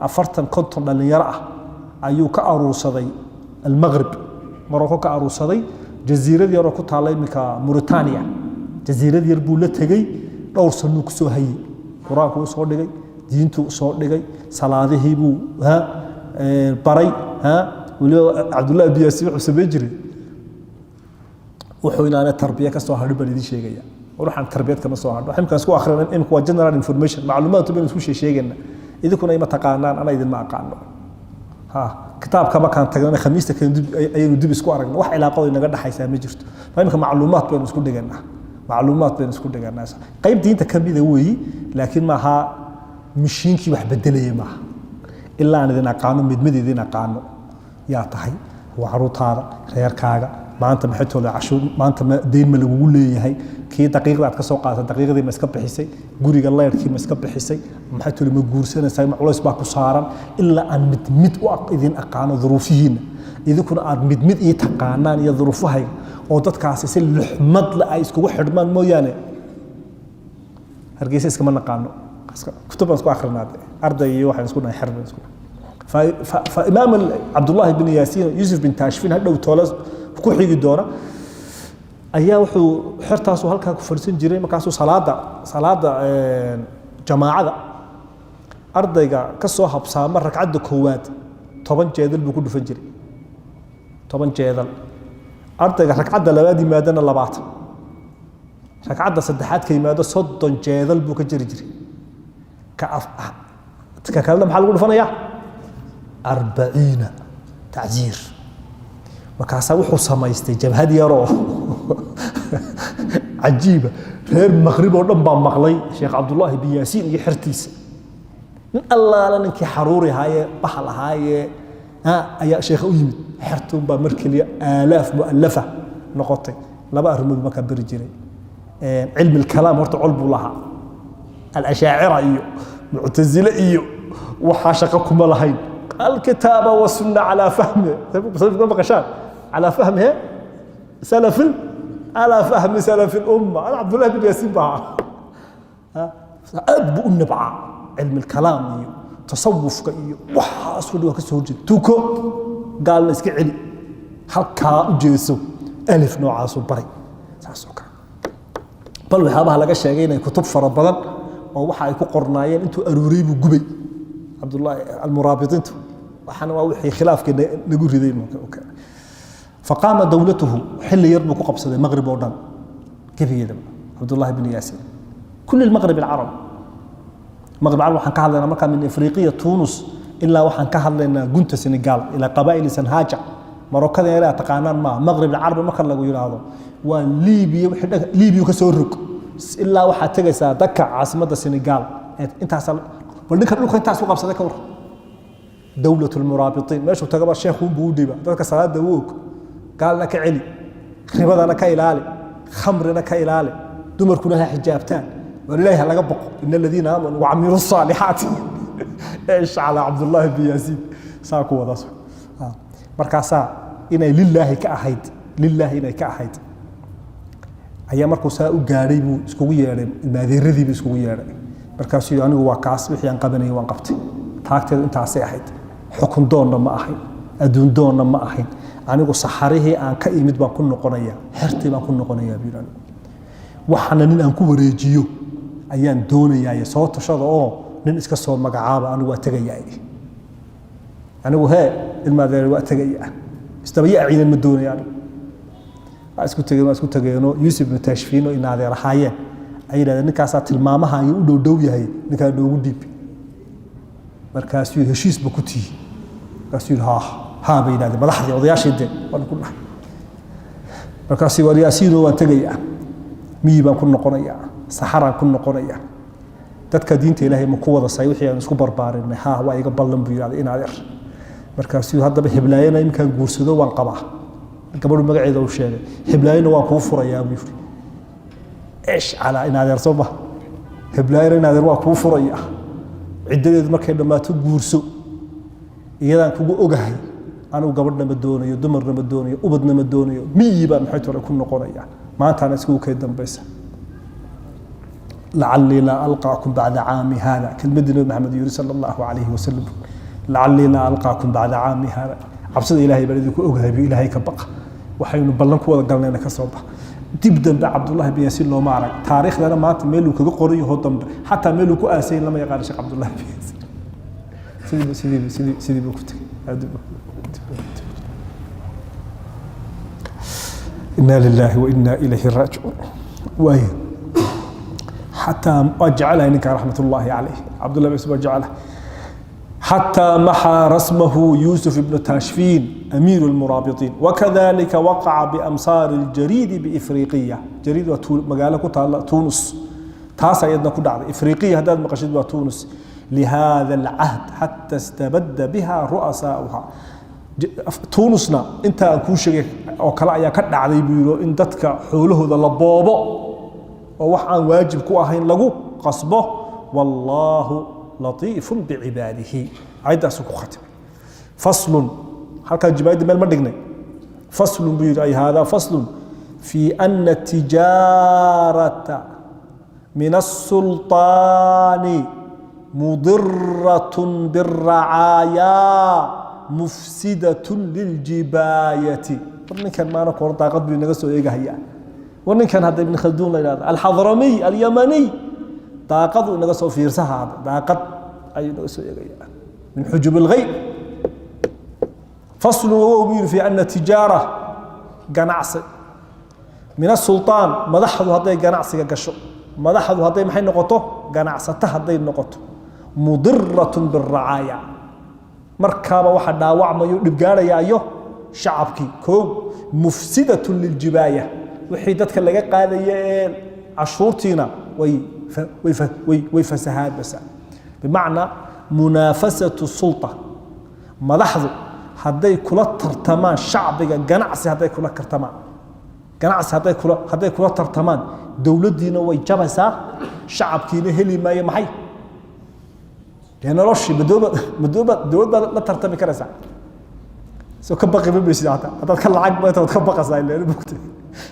40 konton dhalinyaro ah ayuu ka aruursaday al-Maghrib Morocco ka aruursaday jasiirad yar oo ku taala imika Mauritania jasiirad yar buu la tagay dhowr sano ku soo hayay quraanku uu soo dhigay diintu soo dhigay salaadihii buu baray wali Abdullah bin Yasin wuxuu sameeyay jiray wuxuu inaana tarbiya ka soo hadhay bal idin sheegaya وروحان تربيتك كما سو هادو حيمكن اسكو اخرين انك وا جنرال انفورميشن معلومات بين اسكو شيغنا idikuna ima taqaanaan ana idin ma aqaano ha kitaabka ma kan tagnaa khamiista kan aynu dib isku aragno wax ilaaqado inaga dhaxaysa ma jirto fahamka macluumaad baan isku dhiganaa qayb diinta kamida weey laakiin ma aha mishiinki wax bedelay ma ilaa aan idin aqaano mididin aqaano yaa tahay waxruutaada reerkaaga maanta maxay tooda cashuur maanta deyn ma lagu leeyahay kii daqiiqda aad ka soo qaatay daqiiqdii ma iska bixisay guriga leerkii ma iska bixisay maxay tooda ma guursanaysaa ma culays baa ku saaran ilaa aan mid u idin aqaano duruufihiina idinkuna aad mid ii taqaanaan iyo duruufahay oo dadkaasi si luxmad la ay iskugu xidhmaan mooyaane hargeysa iskama naqaano kutub aan isku akhrinaad arday iyo waxaan isku nahay xirban isku فإمام عبد الله بن ياسين يوسف بن تاشفين هذا وتولى ku xigi doona ayaa wuxuu xirtaas halka ku farsan jiray markaas salaada jamaacada ardayga ka soo habsaama ragcada koowaad 10 jeedal buu ku dhufan jiray toban jeedal ardayga ragcadda labaad yimaadana 20 ragcadda saddexaad ka yimaado 30 jeedal buu ka jiri jiray ka kalena maxaa lagu dhufanayaa 40 tacziir markaasaa wuxuu samaystay jabhad yaroo cajiiba reer maqrib oo dhan baa maqlay sheekh cabdullaahi bin yaasiin iyo xertiisa nin allaala ninkii xaruuri ahaayee bahal ahaayee ayaa sheekha u yimid xertuun baa mar keliya aalaaf mu'allafa noqotay laba arrimood markaa beri jiray cilmi alkalaam horta col buu lahaa al-ashaacira iyo muctazile iyo waxaa shaqo kuma lahayn الكتاب والسنة على فهمه على فهمه سلف على فهم سلف الأمة أنا عبد الله بن ياسين بها أب النبع علم الكلام تصوف وحاصل وكسوج توكو قال نسكي علي حكا جيسو ألف نوع عاصو بري ساسوكا بل وحابها لقى شيئين كتب فربضان ووحا يكو قرنايين انتو أروريبو قبي عبد الله المرابطين وحنا وحي خلاف كده نقول ذي فقام دولته حل يربك قبصة المغرب وردان كيف يدم عبد الله بن ياسين كل المغرب العرب المغرب العرب وحن كهل لنا مكان من إفريقيا تونس إلا وحن كهل لنا جنت السنغال إلى قبائل سنهاجة مروكا إلى تقانان ما مغرب العرب ما كان لقوا هذا وليبيا ليبيا كسورك إلا وحن تجسا دكا عاصمة السنغال أنت حصل ولنك أنت حصل قبصة كور دولة المرابطين ما شو تقبل الشيخ بودي بقى ذاك صلاة دووك قال لك علي خربض أنا كإلالي خمر أنا كإلالي دمر كلها حجابتان ولله لا يبق إن الذين آمنوا وعملوا الصالحات إيش على عبد الله بن ياسين ساكو وضاسو مركاسا إنا لله كأحد لله إنا كأحد أيام مركو ساء قاريبو اسكوية الماذي الرذي باسكوية مركاسو يعني هو كاس بحيان قبني وانقبتي taagteedu intaasay ahayd xukun doonna ma ahayn adduun doonna ma ahayn anigu saxarihii aan ka imid baan ku noqonayaa xertii baan ku noqonayaa biiran waxaana nin aan ku wareejiyo ayaan doonayaa soo tashada oo nin iska soo magacaaba anigu waa tagayaa anigu ilmaadeer waa tagayaa istabiya ciidan ma doonayaan isku tageeno Yusuf ibn Tashfiin oo inaadeer ahaayeen ay yiraahdeen ninkaasaa tilmaamaha ay u dhow yahay ninkaa noogu dhiib markaasuu heshiis ba ku tii markaasuu ha baynaade madaxdii odayaashii waan ku dhahay markaasuu wariyaasiino waan tagayaa mii baan ku noqonayaa saxaraan ku noqonayaa dadka diinta ilaahay ma ku wada say wixii aan isku barbaarinay waa iga ballan buu yiraahday in adeer markaasuu haddaba heblaayana imkaan guursado waan qabaa gabadhu magaceeda uu sheegay heblaayana waan kuu furayaa buu yiri ايش على in adeer soo bah heblaayana in adeer waa kuu furayaa ciidadeed markay dhamaato guurso iyadaan kugu ogahay anigu gabadhna ma doonayo dumarna ma doonayo ubadna ma doonayo miyiba maxay tore ku noqonaya maanta aan isku kay dambaysa لعلي لا ألقاكم بعد عامي هذا كلمة محمد يوري صلى الله عليه وسلم لعلي لا ألقاكم بعد عامي هذا عبسد إلهي بلدك أوجه بإلهي كبقى وحين بلنك وقالنا لك صوبه تبدأ بعبد الله بن ياسين لو معرك تاريخ لنا ما تميلوا كذا قريه هو ضم حتى ميلوا كأسين لما يقال الشيخ عبد الله بن ياسين سيدي بكتك إنا لله وإنا إليه راجعون وين حتى أجعله إنك رحمة الله عليه عبد الله بن ياسين أجعله حتى محى رسمه يوسف بن تاشفين أمير المرابطين وكذلك وقع بأمصار الجريد بإفريقية جريد مقالة تونس تاسع يدنا كل عرض إفريقية هذا المقصد وتونس لهذا العهد حتى استبد بها رؤساؤها تونسنا انت أكون شيء أو كلا يا كنا على بيرو إن دتك حوله ذا لبابا ووحى واجب كواهين لجو قصبه والله لطيف بعباده عيدا سكو ختم فصل حلقة الجبايد مال مدقني فصل بير أي هذا فصل في أن التجارة من السلطان مضرة بالرعايا مفسدة للجباية ورن كان معنا كور طاقت بين نقصو إيجا هيا ورن كان هذا ابن خلدون الحضرمي اليمني طاقت نقصو في رسها هذا طاقت أي نقصو إيجا من حجب الغيب فصل وهو في أن التجارة قناعس من السلطان مدحض هذي قناعس قشو مدحض هذي محي نقطه قناعسته هذي نقطه مضرة بالرعاية مركبة واحد داوع ما يبقى يا أيوه شعبك كو مفسدة للجباية وحيدتك اللي قال عشورتنا ويفسهاد بس بمعنى منافسة السلطة مدحض هذي كل ترتمان شعبك قناعس هذي كل ترتمان قناعس هذي كل ترتمان دولة دينا ويجبسها شعبكينا هلي ما يمحي يعني رشي بدوبة لا ترتمي كرسا سو كبقي بيبليس هذا كل عقبة وتكبق سايل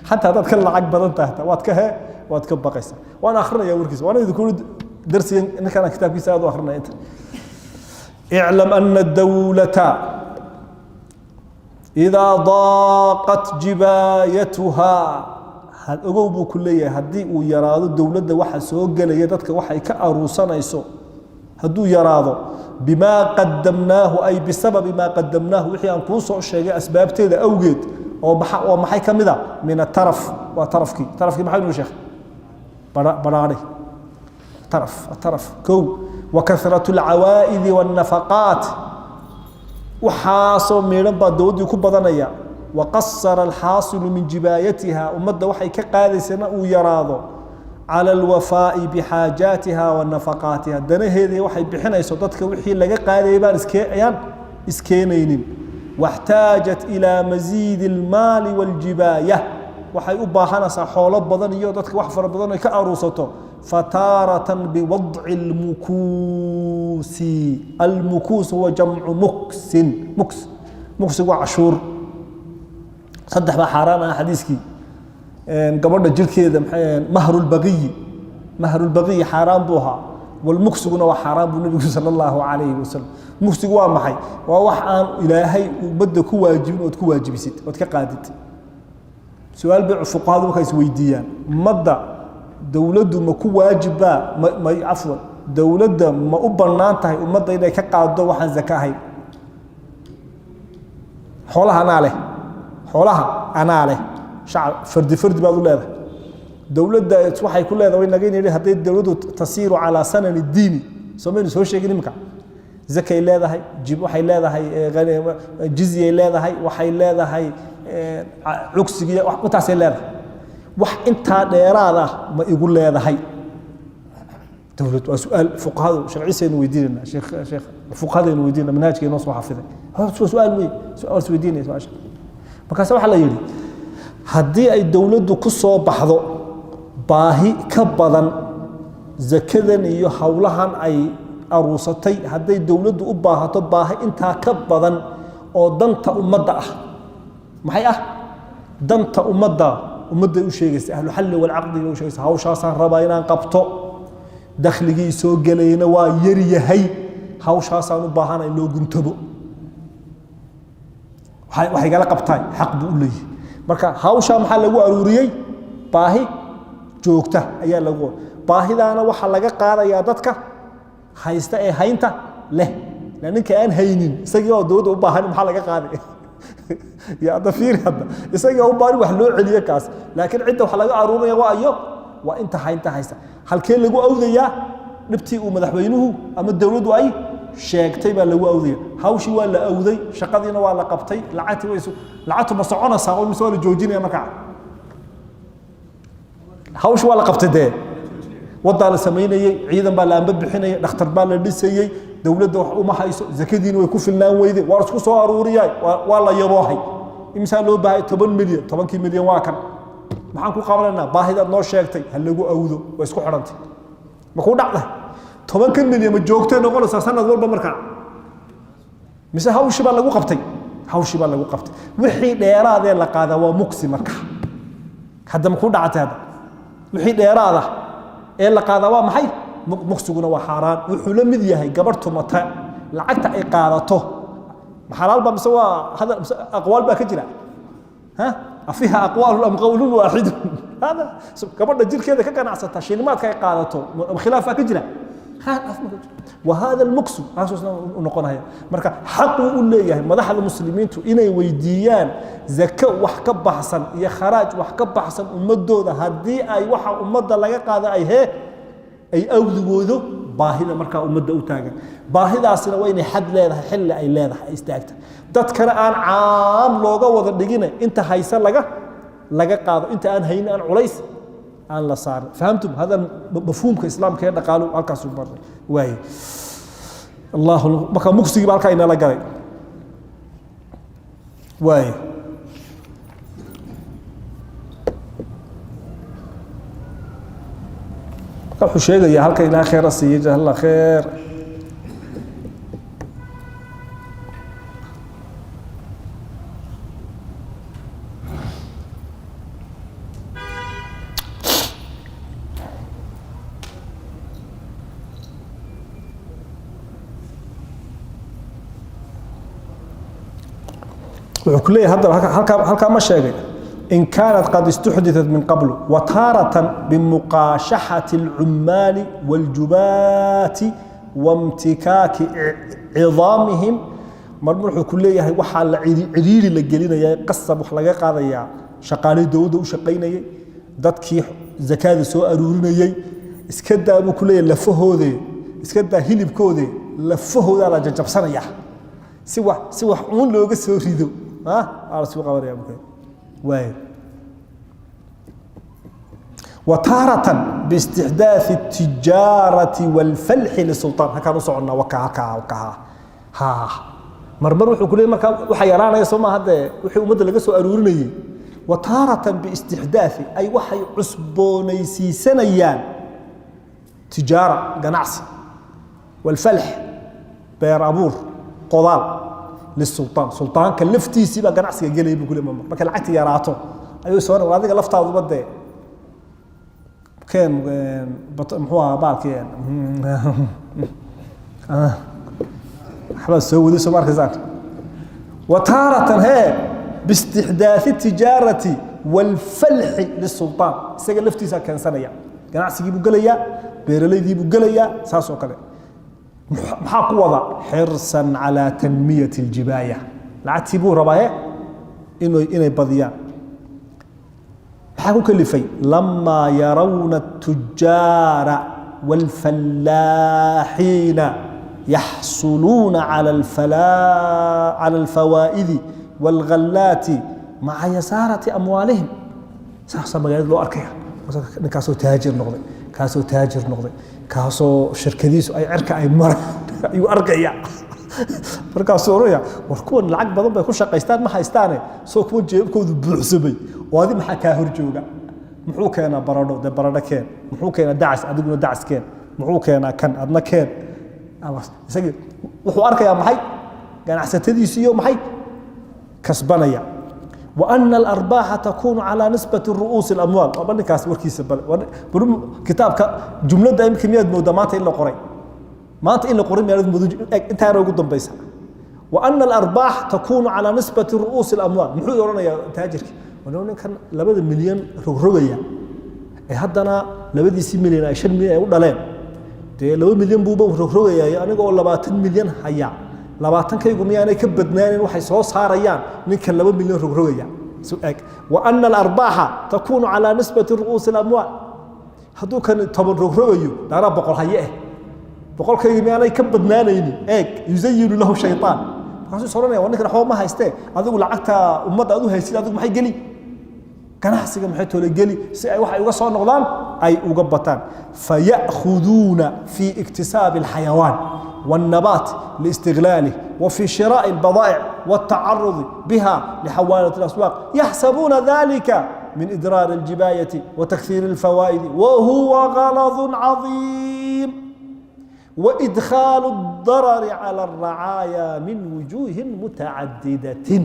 حتى هذا كل عقبة تحت واتكه واتكبق سا وانا اخرنا يا وركيس وانا يذكر درسي ان كان كتاب يساعد واخرنا انت اعلم ان الدولة اذا ضاقت جبايتها هل اوغو كليه هدي او يراado dawladda waxa soo galaya dadka waxay ka aruusanayso haduu yaraado bima qaddamnaahu ay bisabab ma qaddamnaahu wixii aan ku soo sheegay asbaabteeda awgeed oo maxay kamida min taraf wa tarafki maxay noo sheekh baraari taraf ko wa kathratu al-awaa'id wan nafaqat waxaa soo meelan baa dawladdu ku badanaya وقصر الحاصل من جبايتها أمد وحي كقادسنا ويراضو على الوفاء بحاجاتها ونفقاتها دنا هذه وحي بحنا يسودتك وحي لقى قادي بان اسكينين واحتاجت إلى مزيد المال والجباية وحي أباحنا صحولة بدن يودتك وحفر بدن كأروسته فتارة بوضع المكوس هو جمع مكس هو عشور صدح بقى حرام حديثكي قبلنا جلكيده مهر البغي حرام بوها والمكس قلنا حرام بالنبي صلى الله عليه وسلم مكس waa maxay waa wax aan ilaahay ubada ku waajibin oo ku waajibisid oo ka qaadid su'aal baa fuqaadu waxay isweydiiyaan madda dawladdu ma ku waajiba ma afwan dawladda ma u banaan tahay umada inay ka qaado waxaan zakahay xoolaha anaa leh shacab fardi baad u leedahay dawladda waxay ku leedahay naga inay haday dawladdu tasiiru ala sanan diini soomaali soo sheegin imka zakay leedahay waxay leedahay jizya leedahay waxay leedahay cugsiga wax intaas leedahay wax inta dheeraada ma igu leedahay dawladdu waa su'aal fuqahaa sharciyeed weydiinayna sheekh fuqahaa weydiinayna manhajkeena soo xafiday su'aal weydiinayna su'aasha markaas waxa la yiri hadii ay dawladdu ku soo baxdo baahi ka badan zakadan iyo hawlahan ay aruusatay hadii dawladdu u baahato baahi inta ka badan oo danta ummadda ah maxay ah danta ummadda u sheegaysa ahlu hal wal aqd u sheegaysa hawshaasaan rabaa inaan qabto dakhligii soo galayna waa yar yahay hawshaasaan u baahanay loo guntabo waxay gala qabtay xaq buu u leeyahay marka hawsha maxaa lagu aruuriyay baahi joogta ayaa lagu baahidaana waxa laga qaadayaa dadka haysta ee haynta leh laaninka aan haynin isagii oo dawladda u baahan maxaa laga qaaday ya dafiir hadda isagii u baahan wax loo celiyo kaas laakiin cidda waxa laga aruurinayaa waa inta haynta haysta halkee lagu awdayaa dhibtii uu madaxweynuhu ama dawladdu ay sheegtay baa lagu awday hawshi waa la awday shaqadiina waa la qabtay lacagtu ma soconaysaa oo mise waa la joojinaya marka hawshi waa la qabtay wada la sameeyay ciidan baa la amba bixinay dhakhtar baa la dhisayay dawladda wax uma hayso zakadiina way ku filnaan weyday waa isku soo aruuriyay waa la yaboohay imisa loo baahay 10 milyan waa kan maxaan ku qabananaa baahidaad noo sheegtay hal lagu awdo way isku xirantay ma ku dhacday 10 milyan ma joogtay noqonaysa sanad walba marka mise hawshi baa lagu qabtay wixii dheeraad ee la qaada waa muksi marka hadda ma ku dhacay wixii dheeraad ah ee la qaada waa maxay muksiguna waa xaraan wuxuu la mid yahay gabartu mata lacagta ay qaadato xalaal ba mise waa hada aqwaal baa ka jira ha afiha aqwaal am qawlun waahid hada gabadha jirkeeda ka ganacsata shilimaadka ay qaadato khilaaf ka jira وهذا المكس نقولها marka xaq uu leeyahay madaxda muslimiintu inay weydiiyaan zaka wax ka baxsan iyo kharaaj wax ka baxsan ummadooda hadii ay waxa ummadda laga qaado ay awdigoodo baahida marka ummadda u taagan baahidaasina waa inay xad leedahay xilli ay leedahay istaagta dadkana aan caam looga wada dhigin inta haysan laga qaado inta aan haynin aan culays aan la saar fahamtum hada mafhuumka islaamka ee dhaqaalo halkaas u baray way allah marka muksigi halka ina la galay way wuxuu sheegaya halka ilaa khayr asiiyo jalla khayr وكلية هذا ما شيء إن كانت قد استحدثت من قبل وتارة بمقاشحة العمال والجبات وامتكاك عظامهم مرموح كلية وحال عريري للجلينا يا قصب وحلقة قاضي يا شقالي داود وشقينا يا دتكي زكاة سوء أرورنا يا اسكدا أبو كلية لفه ذي اسكدا هيلب كودي لفه ذا على جنب سنة يا سوى عون لوجس سوريدو على سوق قبر يا أبو كلية واي وتارة باستحداث التجارة والفلح للسلطان هكذا نصعنا وكا مرمر وحو كلية مركا وحيرانا يسمى هذا وحي أمد لقسو أرورني وتارة باستحداث أي وحي عصبونيسي سنيان تجارة قناعسي والفلح بير أبور قضال للسلطان سلطان كلفتي سيبا قناعسي قلي بكل ماما ما كان عتي يراتو أيوة سوانا وهذيك لفتها ضبط كان محوها بالك يعني حبا سوي ذي سمارك ذات وتارة هي باستحداث التجارة والفلح للسلطان سيقل لفتي كان سنة يعني قناعسي يجيبوا قليا بيرلي يجيبوا قليا ساسو قليا محاق وضع حرصا على تنمية الجباية لا تبوا رباية إنه بضيان محاق كلفي لما يرون التجار والفلاحين يحصلون على الفوائد والغلات مع يسارة أموالهم سأحصل مجال لو أركيها كاسو تاجر نقضي كاسو شركديسو أي عركة أي مرة أي أركيا markaas oraya war kuwan lacag badan bay ku shaqeystaan ma haystaan soo kuwa jeebkoodu buuxsamay waadi maxaa ka hor jooga muxuu keenaa baradho de baradho keen muxuu keenaa dacs adiguna dacs keen muxuu keenaa kan adna keen isaga wuxuu arkayaa maxay ganacsatadiisu iyo maxay kasbanaya وأن الأرباح تكون على نسبة الرؤوس الأموال وبني كاس وركيس بل كتاب جملة دائما كمية مودمات إلا قري ما أنت إلا قري ما يرد أنت هذا قدام بيسا وأن الأرباح تكون على نسبة رؤوس الأموال محو يورانا يا تاجر ولو كان لبد مليون رغرغيا هدنا لبد 6 مليون 20 مليون يقول دلين دي لو مليون بوبا رغرغيا أنا قول 20 مليون حيا 20 كيغو ميانay ka badnaanin waxay soo saarayaan ninka 2 milyan rogrogaya su'aag wa anna al-arbaha takunu ala nisbati ru'us al-amwal haduu kan 10 rogrogayo dara boqol haye boqol kaygu miyaanay ka badnaanaynin eeg yuzayyinu lahu shaytaan kaasoo soranaya waa ninka xoo ma hayste adigu lacagta ummadda aad u haysid adigu maxay gali ganacsiga maxay toole gali si ay wax uga soo noqdaan ay uga bataan fayakhuduna fi iktisab al-hayawan والنبات لاستغلاله وفي شراء البضائع والتعرض بها لحوالة الأسواق يحسبون ذلك من إدرار الجباية وتكثير الفوائد وهو غلظ عظيم وإدخال الضرر على الرعايا من وجوه متعددة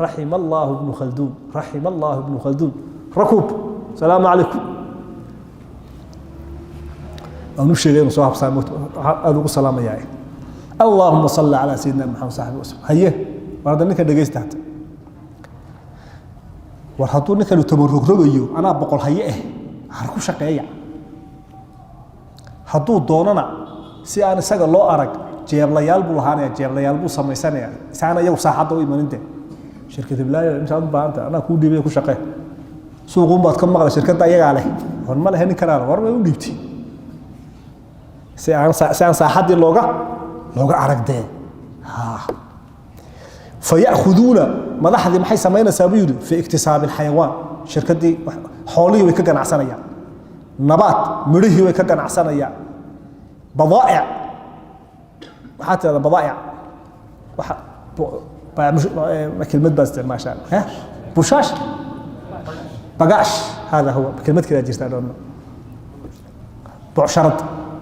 رحم الله ابن خلدون رحم الله ابن خلدون ركوب السلام عليكم أو نفشي غير صاحب ساموت أذوق سلام ياي اللهم صل على سيدنا محمد صاحب وسلم هيه ورد إنك دقيست تحت ورحطوا إنك لو تبرك رجيو أنا بقول هيه هركو شقية hadduu doonana si aan isaga loo arag jeeblayaal buu lahaanaya jeeblayaal buu samaysanaya isaana iyagu saaxadda u imaninte shirkad iblaayo intaad u baahanta anaa kuu dhiibay ku shaqee suuquun baad ka maqlay shirkadda iyagaa leh hor ma lehenin karaan war bay u dhiibtay si aan saaxaddii looga aragdee فيأخذون مدحدي maxay sameynaysaa buu yiri fi iktisaab alxayawaan shirkadii xoolihii way ka ganacsanayaan nabaad midhihii way ka ganacsanayaan badaa'ic waxa tada badaa'ic waxa كلمة بس ما شاء الله ها بوشاش بقاش هذا هو كلمة كذا جيرت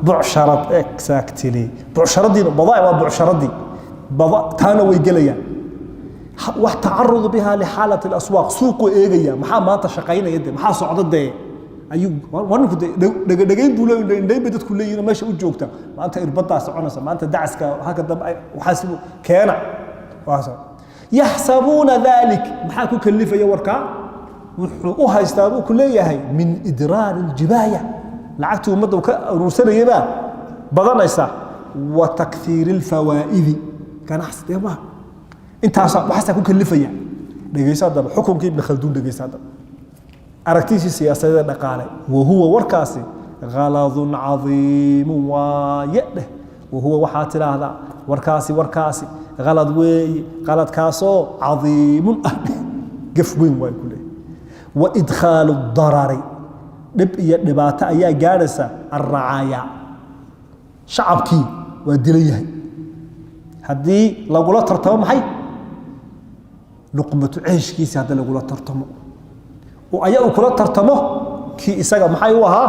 بعشرت اكزاكتلي بعشرت دي بضائع وبعشرت دي تانا ويجليا وتعرض بها لحالة الأسواق سوق إيجيا محا ما تشقينا يدي محا صعدت ده أيوب وأنا كنت دقيقين بقول إن بدت كلية ماشي وجوكتا ما أنت إربطها سعنسة ما أنت دعسك وهكذا وحاسبه كينا يحسبون ذلك محا كلفة يوركا وها يستابوا كلية هي من إدرار الجباية لعقته مدة ورسالة يبا بضنيسا وتكثير الفوائد كان أحسن يبا انت وحسا كلفة دقيسا دابا حكم كي ابن خلدون دقيسا دابا أركتيسي سياسة دقالي وهو وركاسي غلظ عظيم ويأله وهو وحاتل هذا وركاسي غلط وي غلط كاسو عظيم قف وين واي كله وإدخال الضرر دباتا أيا جالسة الرعايا شعبكي ودليه هدي لو قلت ترتم حي لقمة عيش كيس هذا لو قلت ترتمه وأيا قلت ترتمه كي إسقى محي وها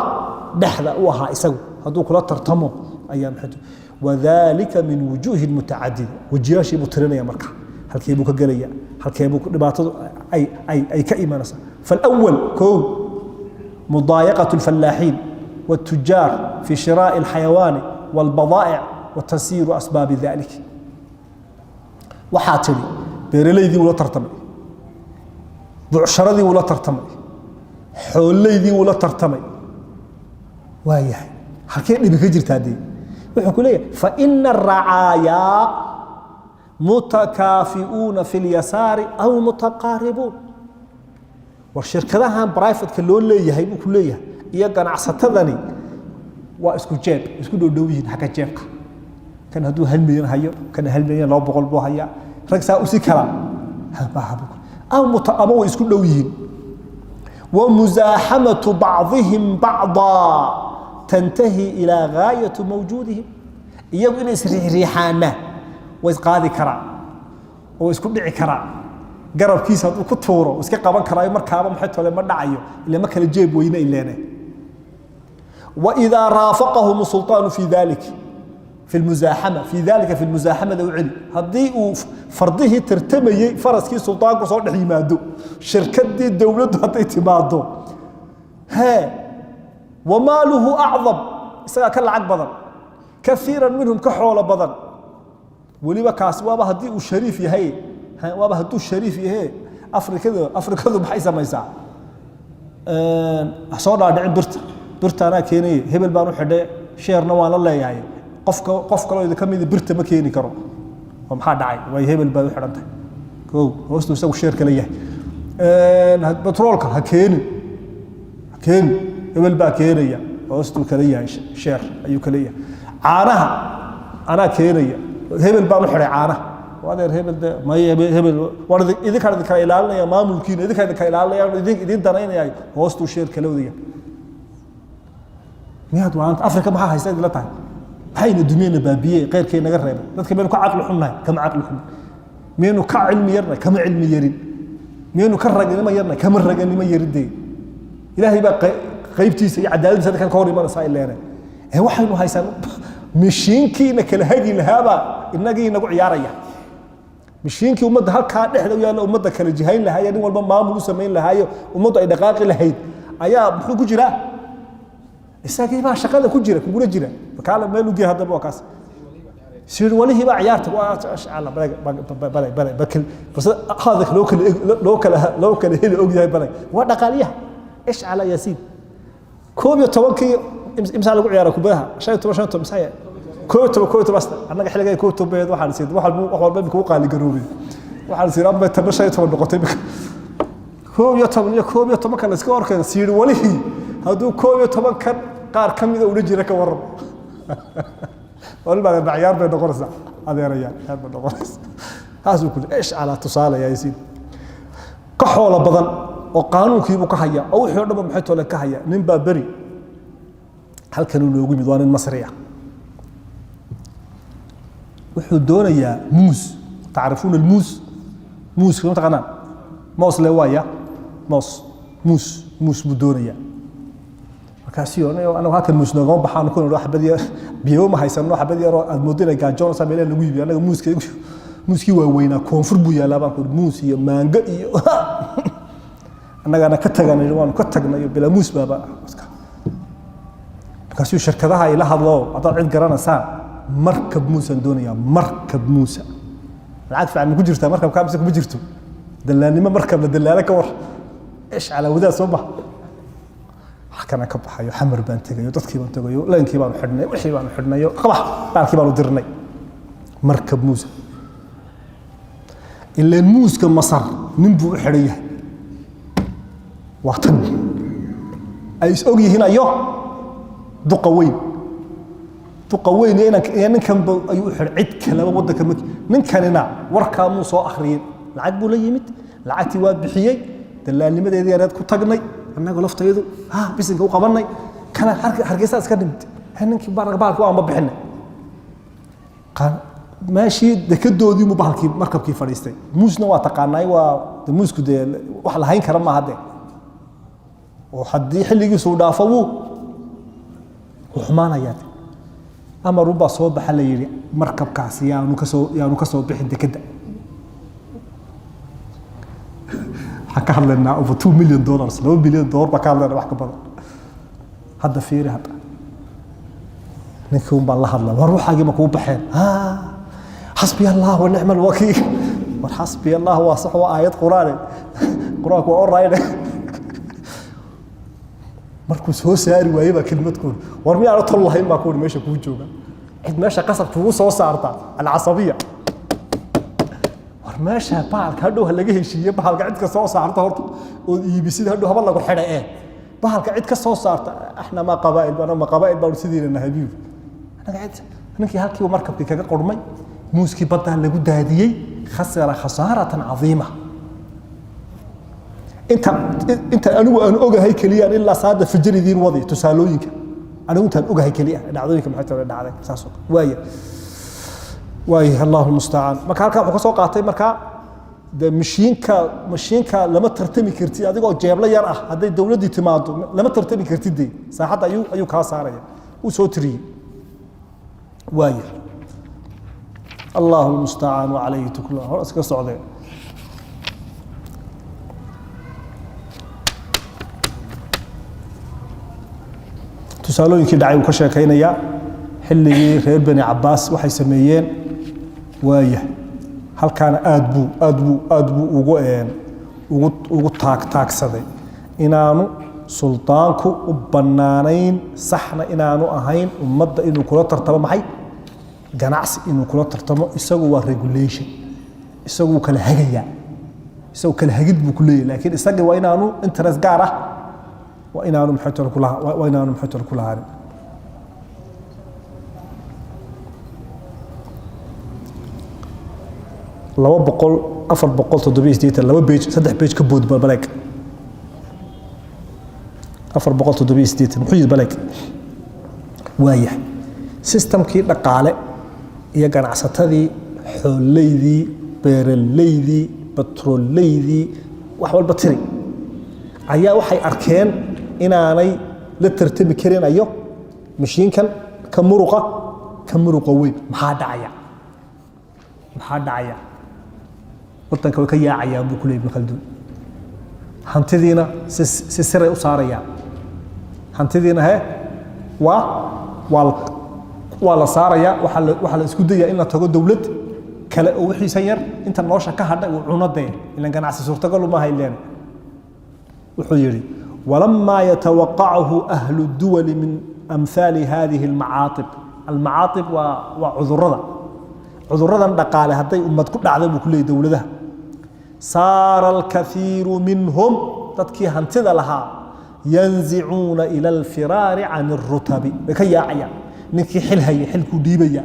دحلة وها إسقى هدو قلت ترتمه أيام حدو وذلك من وجوه متعددة وجياشي مترنية مركا هل كيبوك قرية هل كيبوك نباتة أي كإيمان فالأول كون مضايقة الفلاحين والتجار في شراء الحيوان والبضائع وتسيير أسباب ذلك وحاتلي بيرليدي ولا ترتمي بعشردي ولا ترتمي حوليدي ولا ترتمي وايح حكيت لي بكجرت هذه وحكوليه فإن الرعايا متكافئون في اليسار أو متقاربون والشركة برايفت كلون ليه هيبو كليه إيجان عصتذني واسكو جيب اسكو دوين حكا جيبك كان هدو هالمليون هيو كان هالمليون لو بقول بو هيا ركسا أسي كلام أو اسكو دوين ومزاحمة بعضهم بعضا تنتهي إلى غاية موجودهم إيجو إن ريحانه ويسقاذي كرا ويسكو دعي كرا قرب كيس هذا كتورة وسكي قابن كراي مركابة محيط ولا مدعيه اللي ما كان الجيب وينا إلينا وإذا رافقهم السلطان في ذلك في المزاحمة في المزاحمة ذو علم هذه فرضه ترتمي فرس كي سلطان قصور حيمادو شركة دي الدولة هذه تمادو ها وماله أعظم إسا كل عق بدن كثيرا منهم كحول بدن ولي بكاس وابا هدي الشريف يهي وابا هدو الشريف يهي أفريقيا بحيث ما يساع أصور على برتا أنا كيني هبل بانو حدا شير نوال الله يعني قف كلو إذا كمي برتا ما كيني كرو ومحا دعي وي هبل بانو حدا كو وستو يسوي شير كليه بترولك هكيني هبل با كيني وستو كليه شير أيو كليه عانها أنا كيني هبل بانو حدا عانها وهذا هبل ده ما هبل ورد إذا كان ذكر إلالنا يا ما ممكن إذا كان ذكر إلالنا يا إذا دنين يا وستو شير كلو دي مياد وانت أفريقيا ما هيستعد لا تعي هاي الدنيا نبابية غير كي نقرب نذكر منو كعقل حنا كم عقل حنا منو كعلم يرنا كم علم يرين منو كرجل ما يرنا كم الرجل ما يردي إلهي بقى غيبتي سي عدالة هذا كان كوري ما نسائل لنا هو حلو هاي سنة مشين كي نكل هذه الهابة النجي نقول عيارية مشين كي ومد هالكاد إحنا ويا ومد كل جهين لهاي يعني والله ما مسمين لهاي ومد دقائق لهاي أيا بحكوا كجرا إساقي ما شغله كجرا كقول جرا فكاله ما لقي هذا بوكاس سير وليه بقى عيارته على بلا بكل بس هذا لوكل هي اللي أوجي بلا ودقاليها إيش على ياسين كوب يتوكي imsa lagu ciyaaro kubaha 15 misay kooto basta annaga xilliga kooto beed waxaan siid wax walba ku qaali garoobay waxaan siid abba tan 15 noqotay koob iyo toban kan iska orkeen siir wali haduu koob iyo toban kan qaar kamida uu jira ka waran walba ciyaar bay noqonaysaa adeerayaan aad ba noqonaysaa haasuu ku eesh ala tusaale yaa yasiin ka xoolo badan oo qaanuunkiibu ka haya oo wixii dhanba maxay toole ka haya nin baa bari halkan uu loogu mid waa nin masriya wuxuu doonayaa muus taarifuuna almuus muus kuma taqaanaan moos le waaya muus buu doonayaa markaasi oo anagu halkan muus noogama baxaan ku noo xabad yar biyo ma haysano xabad yar oo aad moodinay gaajoon sameeyay lagu iibiyo anaga muuskii waa weynaa koonfur buu yaalaa baan ku muus iyo maanga iyo annagana ka taganay waan ka tagnay bila muus baaba markaasi shirkadaha ay la hadlo hadaad cid garanaysaa markab muusan doonaya markab muusa lacag fiican ku jirtaa markab kaamisa ku jirto dalaanimo markab la dalaala ka war ايش على ودا صبح حكنا كبحايو حمر بان تغيو ددكي بان تغيو لينكي بان خدنay wixii baan xidhnayo qabax baalkii baan u dirnay markab muusa ilaa muuska masar nin buu xidhay waqtan ay isog yihiin ayo duqa weyn ninkan ayuu xidhay cid kale wadanka ninkanina warkaa muu soo akhriyay lacag buu la yimid lacagtii waa bixiyay dalaalimadeedii aad ku tagnay annaga laftaydu bisinka u qabanay kana hargeysa iska dhimid ninkii baalku aan ma bixinay maashi dekadoodii mu bahalkii markabkii fadhiistay muusna waa taqaanay waa muusku de wax la hayn kara ma hadde oo haddii xilligiisu dhaafo wuu xumaanayaa ama ruba soo baxa la yiri markabkaasi yaanu ka soo bixin dekada حكى لنا over $2 million $2 billion بكال لنا wax ka badan hada fiiri hada ninkum baa la hadla war waxaagi ma ku baxeen حسبي الله ونعم الوكيل war حسبي الله waa sax waa aayad quraanku oo raayay markuu soo saari waayay ba kelmadkood war miyaa tallahay ma ku meesha ku jooga cid meesha qasab kugu soo saarta al-asabiyya ماشي بالك هادو laga heshiiyay bahalka cid ka soo saarto horta oo iibisida hadu haba lagu xidhay bahalka cid ka soo saarta ahna ma qabaa'il baa sidiina habiib anaga cid ninkii halkii markabkii kaga qurmay muuski badda lagu daadiyay khasara khasaratan azima inta anigu aan ogahay kaliya ilaa saada fajridiin wadi tusaalooyinka anigu intaan ogahay kaliya dhacdooyinka maxay tahay dhacday saas واي الله المستعان marka halka wuxuu ka soo qaatay marka de mashiinka lama tartami karti adigoo jeebla yar ah haday dawladdu timaado lama tartami kartid saaxada ayuu ka saaraya uu soo tiriyay واي الله المستعان وعليه توكل hor iska socday tusaalooyinkii dhacay uu ka sheekaynaya xilligii reer bani Abbas waxay sameeyeen وايه halkaana aad buu ugu taagsaday inaanu sultaanku u banaanayn saxna inaanu ahayn ummadda inuu kula tartamo maxay ganacsi inuu kula tartamo isagu waa regulation isagu kala hagaya isagu kala hagid buu ku leeyahay laakiin isaga waa inaanu interest gaar ah waa inaanu maxay kula لو بقول أفر بقول تدبيس ديتا لو بيج صدق بيج كبود بالبلاك أفر بقول تدبيس ديتا محيط بلاك وايح سيستم كي دقالة يا جماعة ستدي حوليدي بيرليدي بتروليدي وحول بطري أيا وحي أركان إن أنا لترتب كرين أيوه مشين كان كمرقة وين محاد عيا waddanka way ka yaacayaan buu ku leeyahay Ibn Khaldun hantidiina si sare u saarayaan hantidiina waa la saaraya waxa la isku dayaa in la tago dawlad kale oo wixii san yar inta nolosha ka hadhay uu cunadee ilan ganacsi suurtagal uma hayleen wuxuu yiri walamma yatawaqqa'uhu ahlu ad-duwal min أمثال هذه المعاطب المعاطب وعذرة دقالة هدي أمد كل عذاب كل دولة صار الكثير منهم تدكي هنتذ لها ينزعون إلى الفرار عن الرتب بكي يعيا ننكي حلهي حلكو ديبيا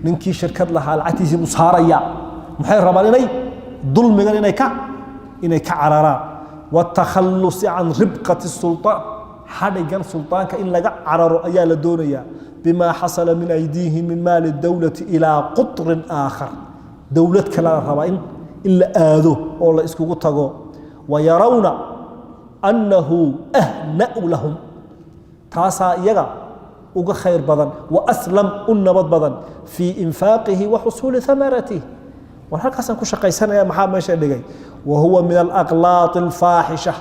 ننكي شركات لها العتيسي مصاريا محير رباليني ظلم إني كعراران والتخلص عن ربقة السلطان حدقا سلطانك إن لقى عرار أيال الدنيا بما حصل من أيديهم من مال الدولة إلى قطر آخر دولة كلا ربائن إلا آذو والله إسكو قطقو ويرون أنه أهنأ لهم تاسا يغا uga khayr badan wa aslam unabad badan fi infaqihi wa husul thamaratihi war halkaas ku shaqaysanaya maxaa meesha dhigay wa huwa min al aqlat al fahisha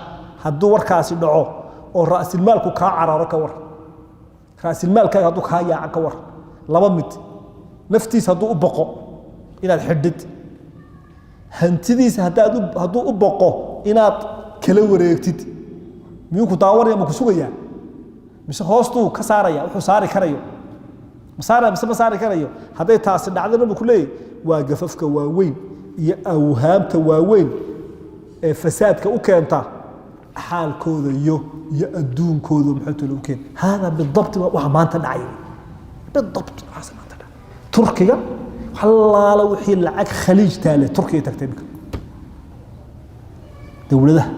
haduu warkaasi dhaco oo raasil maalku ka cararo ka war raasil maalka haduu ka yaaca ka war laba mid naftiis haduu u boqo inaad xidid hantidiisa haduu u boqo inaad kala wareegtid miyuu ku daawanaya ma ku sugayaa mise hoostu ka saaraya wuxuu saari karayo ma saari karayo haday taasi dhacdana ku leeyahay waa gafafka waaweyn iyo awhaamta waaweyn ee fasaadka u keenta xaalkooda iyo adduunkooda muxuu loo keen hada بالضبط waxa maanta dhacay بالضبط waxa maanta dhacay turkiga xalaala wixii lacag khaliij taale turkiga tagtay dawladaha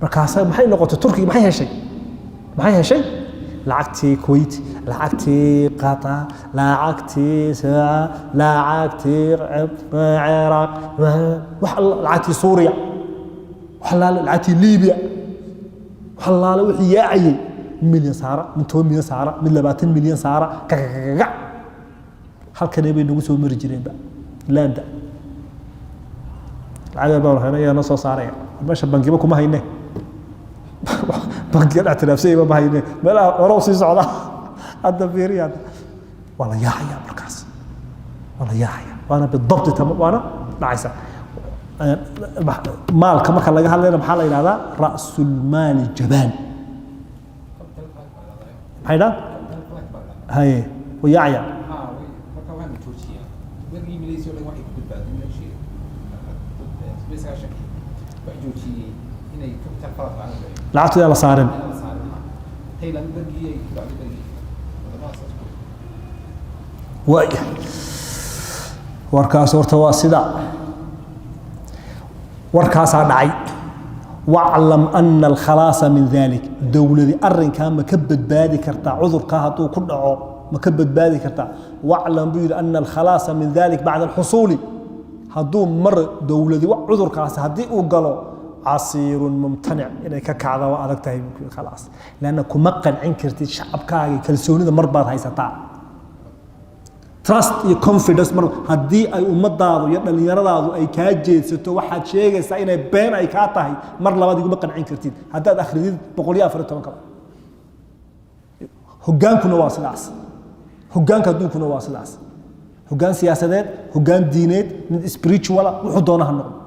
markaas maxay noqotay turkiga maxay heshay maxay heshay lacagtii kuwait lacagtii qatar lacagtii saa lacagtii ciraaq lacagtii suuriya lacagtii liibiya xalaala wixii yaacayay milyan saara min 10 milyan saara min 20 milyan saara kakaga halkan ay nagu soo mari jireen ba laanda lacag baa waxaan soo saaraya meesha bangiba kuma haynay bangiga اعترافسي ما بهاينه ملا ورو سي سودا هذا فيريان والله يا حيا مركز والله يا حيا وانا بالضبط تمام وانا نعيسه مالك marka laga hadlayna maxaa la yiraahdaa ra'sul maal jabaan hayda hay ويعيا marka waan joojiya wadi Malaysia oo wax ku badbaadin meeshii bes aasha wax joojiyay inay ka taqaafaan lacagtu la saarin way warkaas horta waa sida warkaas dhacay wa'lam anna al khalas min dhalik dawladii arrinka ma ka badbaadi karta cudurka haduu ku dhaco ma ka badbaadi karta wa'lam bi anna al khalas min dhalik ba'da al husul haduu mar dawladii cudurkaas hadii uu galo عصير ممتنع إنك كعذا وأذكته خلاص لأنك مقن عن كرتي شعب كاعي كلسوني مرباط هاي ستا trust iyo confidence mar hadii ay ummadaadu iyo dhalinyaradaadu ay ka jeedsato waxa sheegaysa inay been ay ka tahay mar labaad igu maqan kartid hadaad akhridid 114 kale hogaankuna waa sidaas hogaanka adduunkuna waa sidaas hogaan siyaasadeed hogaan diineed mid spiritual wuxuu doonaha noqdo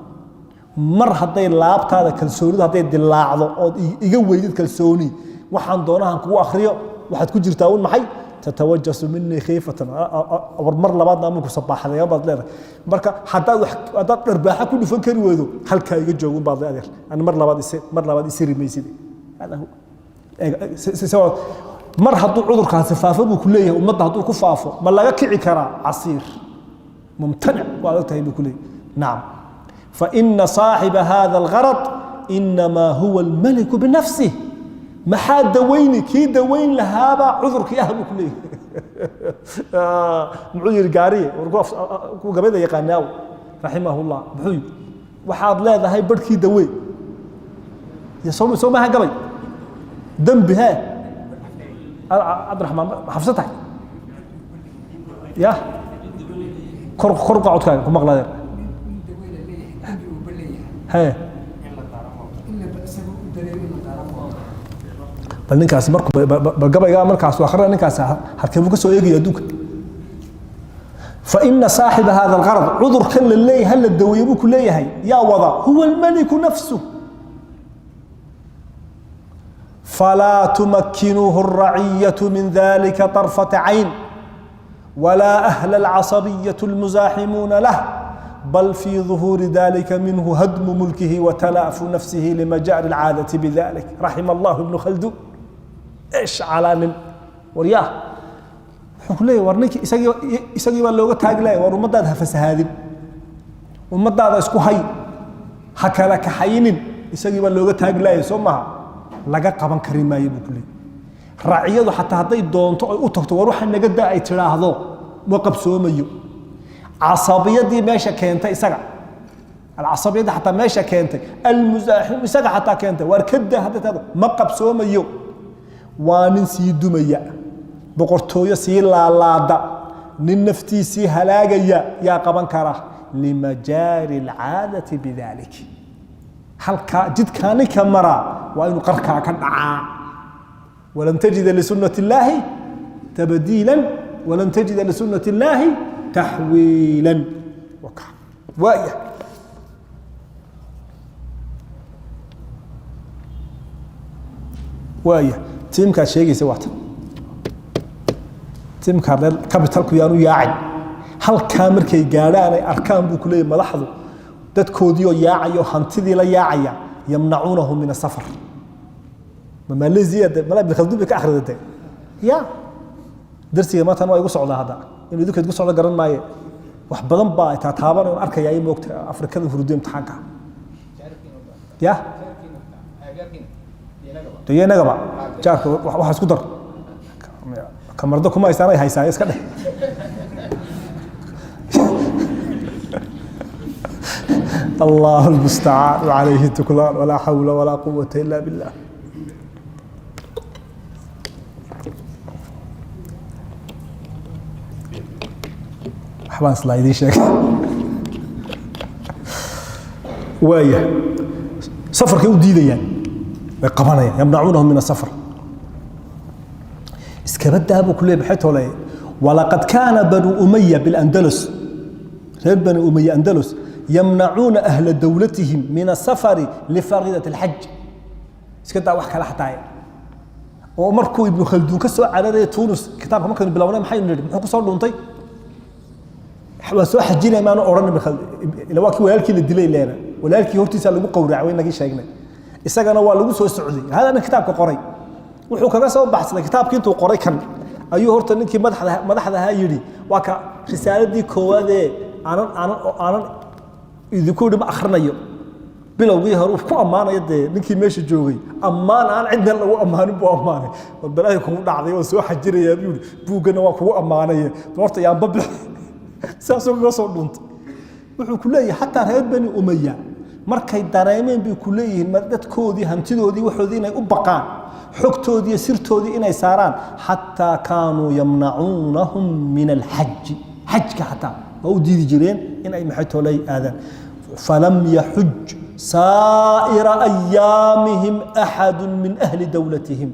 mar haday laabtaada kalsoonida haday dilaacdo oo iga weydid kalsooni waxaan doonahan kugu akhriyo waxaad ku jirtaa un maxay tatawajjasu minni khifatan mar labaad ama ku sabaxday baad leedahay marka hadaad darbaaxa ku dhufan kari weydo halka iga joogun baad leedahay aan mar labaad isiri maysid hada mar haduu cudurkaasi faafo buu ku leeyahay ummadda haduu ku faafo ma laga kici karaa casiir mumtanic waa tahay buu ku leeyahay naam فإن صاحب هذا الغرض إنما هو الملك بنفسه ما حد دويني كي دوين لهذا عذرك يا أبو كلي معذر قاري ورقف قبل يقناو رحمه الله بحوي وحاض لا ذا هاي بركي دوي يصوم معها قبل دم بها عبد الرحمن حفظتها يا خرق عودك مغلى هي bal ninkaas markuu gabayga markaas waa akhriya ninkaas harkeebu ka soo eegay adduunka fa inna saahiba hada al-gharad udur kan lilay hal dawiibu kuleeyahay ya wada huwa al-malik nafsuhu فلا تمكنه الرعية من ذلك طرفة عين ولا أهل العصبية المزاحمون له بل في ظهور ذلك منه هدم ملكه وتلاف نفسه لمجاري العادة بذلك رحم الله ابن خلدون إيش على ورياه حكولي ورنيك إساقي واللوغة تاقلاي ورمضاد هفسهادين ومضاد اسكو هاي حكا لك حيين إساقي واللوغة تاقلاي سومها لغا قبان كريما يبوكلي رعيضو حتى هدي دونتو أتوكتو وروح النقدة أي تراهضو وقب سوميو عصبية دي ماشا كينتا إساقا العصبية دي حتى ماشا كينتا المزاحم إساقا حتى كينتا واركده حتى تادو مقب سوميو وانن سيدو ميا بقرطوية سي لالادا نين نفتي سي هلاقيا يا قبان كراه لمجاري العادة بذلك هل جد كان كمرا وإنه قركا كدعا ولن تجد لسنة الله تبديلا ولن تجد لسنة الله تحويلا وآية وآية تيمكا شيء سوات تيمكا كابيتالكو يانو ياعي هل كامر كي غاراanay arkaan buu kulay madaxdu dadkoodiyo yaacayo hantidii la yaacaya yamnacuunahu min asafar Malaysia mala ibn Khaldun ka akhridatay ya darsiga ma tan waa igu socdaa hada inuu idinku igu socdo garan maayo wax badan baa ay taaban oo arkaya ay moogta Afrikada hurdo imtixaanka ya deegaanaga ba jaarka waxa isku dar kamardo kuma aysan ay haysaa iska dheh الله المستعان وعليه التكلان ولا حول ولا قوة إلا بالله حبان سلايدي شيك وايه سفر كيو ديديان قبانيا يمنعونهم من السفر اسكبت ابو كله بحيته ولا ولقد كان بنو أمية بالأندلس غير بنو أمية أندلس يمنعون أهل دولتهم من السفر لفريضة الحج اسكتا وحكا لحتايا ومركو ابن خلدون كسو على تونس كتاب ما كان بلاونا محي نرد محو كسو دونتي وسو حجينا ما اورن ابن خلدون الى واكي ولالكي لدلي لينا ولالكي هورتيسا لو قورع وين نغي شيغنا isagana waa lagu soo socday hadana kitaabka qoray wuxuu kaga soo baxsaday kitaabkii intuu qoray kan ayuu horta ninkii madaxda ha yiri waa ka risaaladii koowaad ee aanan idinku dhib akhrinayo bilowgii hore uu ku amaanayo ninkii meesha joogay amaan aan cidna lagu amaanin buu amaanay balaahi ku dhacday oo soo xajiraya buu buugana waa kugu amaanay horta yaan babix saasoo uga soo dhuntay wuxuu ku leeyahay hatta reer bani umayya markay dareemeen bi ku leeyihiin dadkoodii hantidoodii waxoodii inay u baqaan xogtoodii iyo sirtoodii inay saaraan hatta kaanu yamna'unahum min al-hajj hajka hatta oo diidi jireen in ay maxaytolay aadan falam yahuj sa'ira ayyamihim ahad min ahli dawlatihim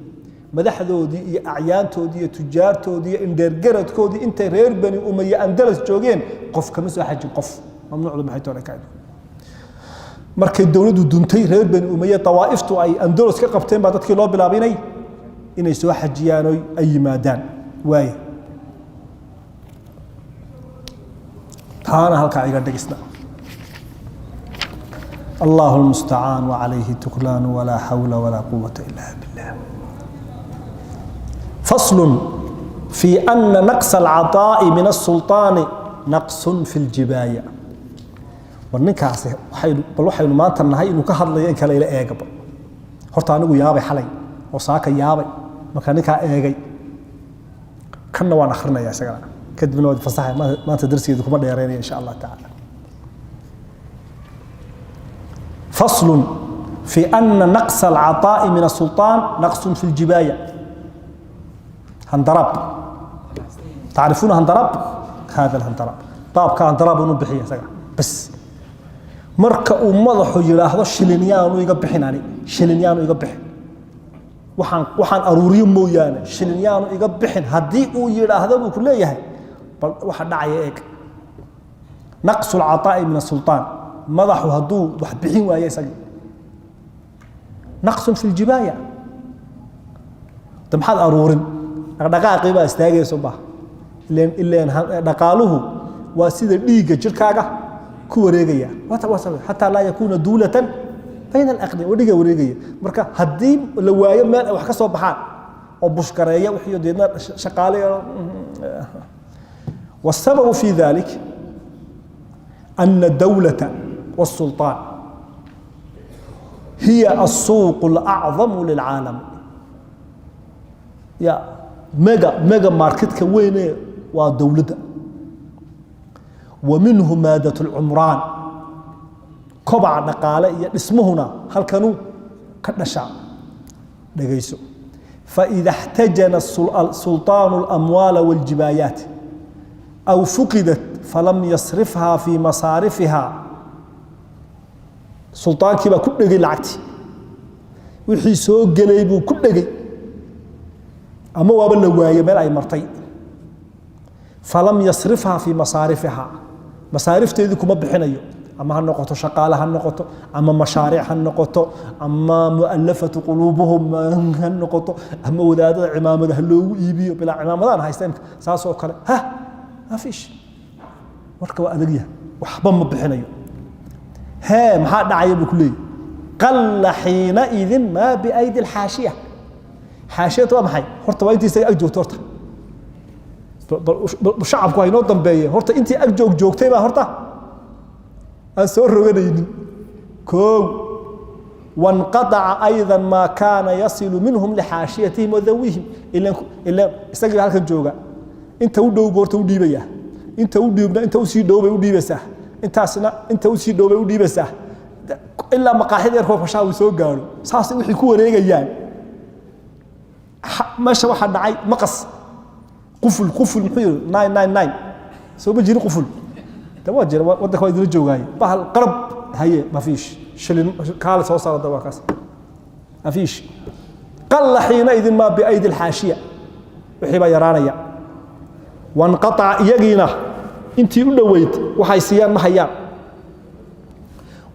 madaxdoodii iyo acyaantoodii iyo tujaartoodii iyo indergaradkoodii intay reer bani umayya andalas joogeen qof kama soo xajin qof mamnuucdu maxaytolay kaad markay dawladdu duntay reer bani umayya tawaiftu ay andalas ka qabteen ba dadkii loo bilaabinay inay soo xajiyaan oo ay yimaadaan waay taana halka iga dhagisna الله المستعان وعليه التكلان ولا حول ولا قوة إلا بالله فصل في أن نقص العطاء من السلطان نقص في الجباية والنكاسة بل وحي ما تنهي إنه كهر لي إنك لا إيجاب هرتا نقول يابي حلي وصاك يابي مكانك إيجي كنا وانا آخرنا يا سجلا كدبنا ود فصاحة ما تدرسي ذكما ديريني إن شاء الله تعالى فصل في أن نقص العطاء من السلطان نقص في الجباية هندرب تعرفون هندرب؟ هذا الهندرب طاب كهندرب ونبحي يا سجلا بس marka uu madaxu yiraahdo shilinyaanu iga bixinani shilinyaanu iga bixin waxaan aruuriyo mooyaane shilinyaanu iga bixin hadii uu yiraahdo uu ku leeyahay bal waxa dhacaya eeg naqsul ataa'i min as-sultan madaxu haduu wax bixin waayo isaga naqsun fil jibaya maxaad aruurin dhaqaaqii baa istaagayso baa ileen dhaqaaluhu waa sida dhiigga jirkaaga ku wareegaya hatta la yakuna dulatan bayna al-aqdi wadiga wareegaya marka hadii la waayo meel wax ka soo baxaan oo bushkareeya wixii deedna shaqaale والسبب في ذلك أن الدولة والسلطان هي السوق الأعظم للعالم يا ميجا ماركت كوين ودولة ومنه مادة العمران كبع نقالة اسمه هنا هل كانوا كنشا دقيسو فإذا احتجن السلطان الأموال والجبايات أو فقدت فلم يصرفها في مصارفها سلطان كيبا كل دغي لعقتي وحي سو غلي بو كل دغي اما وابا لا وايه ميل اي مرتي فلم يصرفها في مصارفها مصارفتيدي كما بخينيو اما هنقطو شقاله هنقطو اما مشاريع هنقطو اما مؤلفه قلوبهم هنقطو اما وداد عمامده لو ايبيو بلا عمامدان هايستن ساسو كله ها ما فيش marka waa adagyahay waxba ma bixinayo maxaa dhacay buu kulay qalla hina idin ma bi ayd al hashiya hashiyatu waa maxay horta waa intii isaga ag joogto horta shacabku ay noo dambeeyay horta intii ag joogtay baa horta aan soo roganaynin koow وانقطع ايضا ما كان يصل منهم لحاشيتهم وذويهم الا isaga halka jooga inta u dhow boorta u dhiibaya inta u dhiibna inta u sii dhowbay u dhiibaysaa intaasna inta u sii dhowbay u dhiibaysaa ilaa maqaaxid yar koofashaa uu soo gaaro saas wixii ku wareegayaan meesha waxa dhacay maqas quful muxuu 999 soo ma jiri quful tawa jira wadanka waa idin joogay bahal qarab haye ma fiish shilin kaal soo saarada waa kaas ma fiish qalla hina idin ma bi ayd al hashiya wixii ba yaraanaya وانقطع يقينا انتي ودويت وحي سيان ما هيان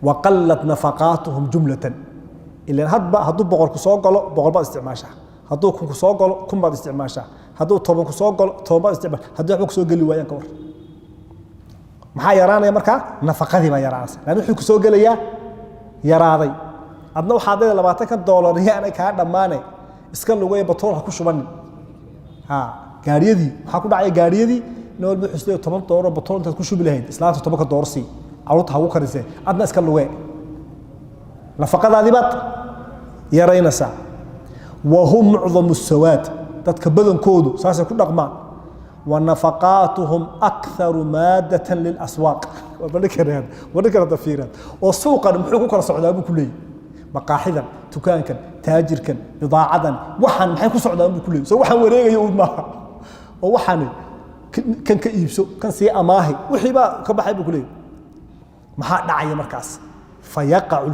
وقلت نفقاتهم جملة إلا هدو بقر كسو قلو بقر بعد استعماشا هدو كن كسو قلو كن بعد استعماشا هدو طوبان كسو قلو طوبان بعد استعماشا هدو حبو كسو قلي ويان كور محا يرانا يا مركا نفقاتي ما يرانا لأنه حبو كسو قلي يراضي أدنو حاضر $20 يعني كان دماني اسكال لغوية بطول حكو شبان ها gaariyadii waxa ku dhacay gaariyadii nool buu xusay $10 boqol inta ku shubi lahayd islaanta $10 si awrta hawo karisay adna iska luwe nafaqadaadi bad yaraynasa wa hum mu'dhamu as-sawad dadka badankoodu saasay ku dhaqmaan wa nafaqatuhum aktharu maadatan lil aswaq wadakara dafiran oo suuqan muxuu ku kala socdaa buu ku leeyahay maqaaxidan tukaankan taajirkan bidaacadan waxan maxay ku socdaan buu ku leeyahay soo waxan wareegayo u maaha oo waxaan kan ka iibso kan si amaahi wixii ba ka baxay buu kulay maxaa dhacay markaas fayaqa'u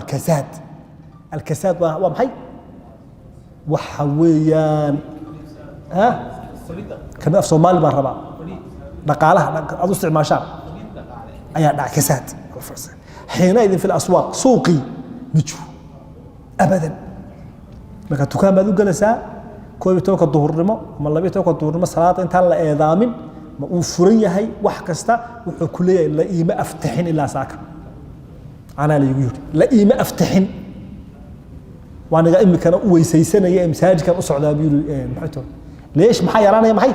al-kasad waa maxay waxa weeyaan kana af Soomaali baa raba dhaqaalaha adu isticmaashaan ayaa dhacay kasad حين إذن في الأسواق سوقي مجو أبدا marka tukaan baad u galaysaa koob iyo tobanka duhurnimo ama 12 duhurnimo salaad inta la eedaamin ma uu furan yahay wax kasta wuxuu ku leeyahay la iima aftahin ilaa saaka ana la yiri la iima aftahin waanaga imikana u weysaysanaya masaajidkan u socdaa buu maxay leesh maxay yaraanaya maxay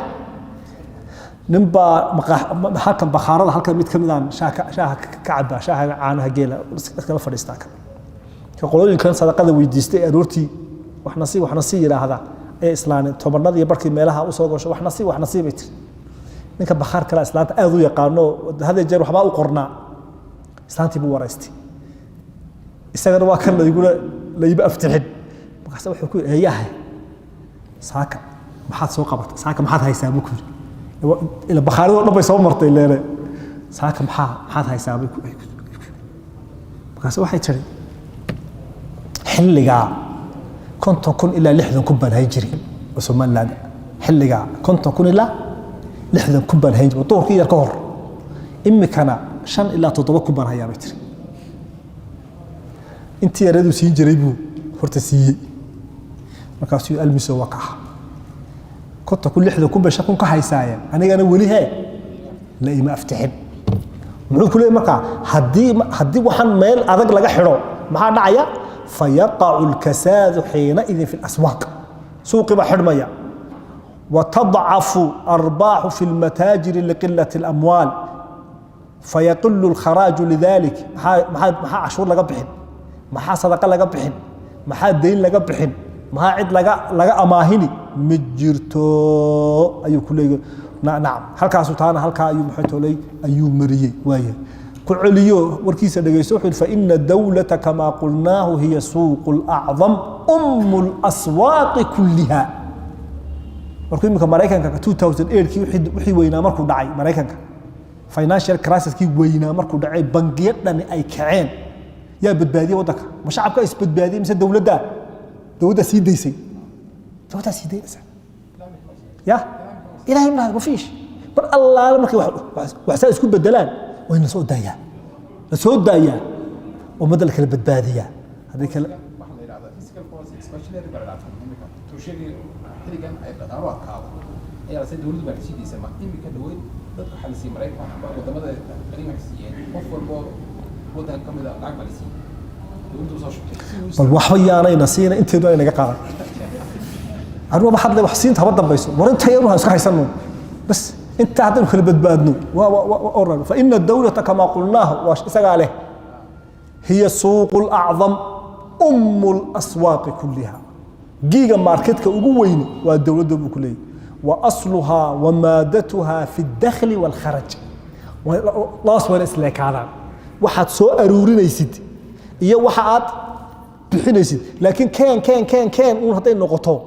nimba halkan bakhaarada halkan mid kamid aan shaaha kacaba shaaha caanaha geela iskala fadhiistaa ka qolooyinkan sadaqada weydiistay aroortii wax nasiib yiraahda ee islaanay tobanada iyo barkii meelaha u soo gasho wax nasiib ay tir ninka bakhaar kala islaanta aad u yaqaano hada jeer waxba u qornaa islaantii buu waraystay isagana waa kan la iba aftixin markaas wuxuu ku eeyahay saaka maxaad soo qabatay saaka maxaad haysaa buu ku ila bakhaarada dhan bay soo martay leere saaka maxaad haysaa buu ku markaas waxay tiri xilliga 50 إلى 60 بان هيجري وسومان لا حلقة 50 إلى 60 بان هيجري وطور كي يركور إمي كان 5 إلى 7 بان هيا بيتري انت يا ريدو سين جريبو فرتسي مركاسيو المسو وقع كنت كل لحظة كون بشكون كحيسايا أنا ولي هاي لا ما أفتحن معو كل مركع هدي وحن ميل أذق لقى حرو مع نعيا فيقع الكساد حينئذ في الأسواق سوق بحرمية وتضعف أرباح في المتاجر لقلة الأموال فيقل الخراج لذلك ما عشور لقى بحن ما صدقة لقى بحن ما دين لقى بحن ما عد لقى أماهني مجرتو أيو كله نعم هل كاسوتانا هل كايو محيطولي أيو مريي وايه كعليو وركيسة دقيسوحل فإن الدولة كما قلناه هي سوق الأعظم الأسواق كلها markuu imika Mareykanka 2008 kii wixii weynaa markuu dhacay Mareykanka financial crisis kii weynaa markuu dhacay bangiyadani ay kaceen yaa badbaadiyay wadanka ma shacabka is badbaadiyay mise dawladda sii deysay ya ilaahay ma fiish bar Allah markii wax isku bedelaan way soo daayaan oo madal kala badbaadiya hadii kala xiligan ay dhaqaalaha kaado ayaa si dawladdu baa si diisay ma imika dawlad dadka xalisi Mareykanka wadamada qariimaha siiyeen qof walba wadan kamid ah lacag balisi dawladdu soo shaqeeyay bal wax yaanayna siina inteedu ay naga qaadan arwaba hadlay wax siinta haba dambayso warinta yaruha iska haysano bas inta hadan kala badbaadno wa fa inna ad-dawlata kama qulnahu wa isaga leh hiya suuqul a'zam al-aswaq kullaha جيجا ماركتك وجوين والدولة بكلية وأصلها ومادتها في الدخل والخرج لا أصور إسلاك هذا واحد سوء أرورين يسد إيه واحد بحين يسد لكن كان ونحطين نقطة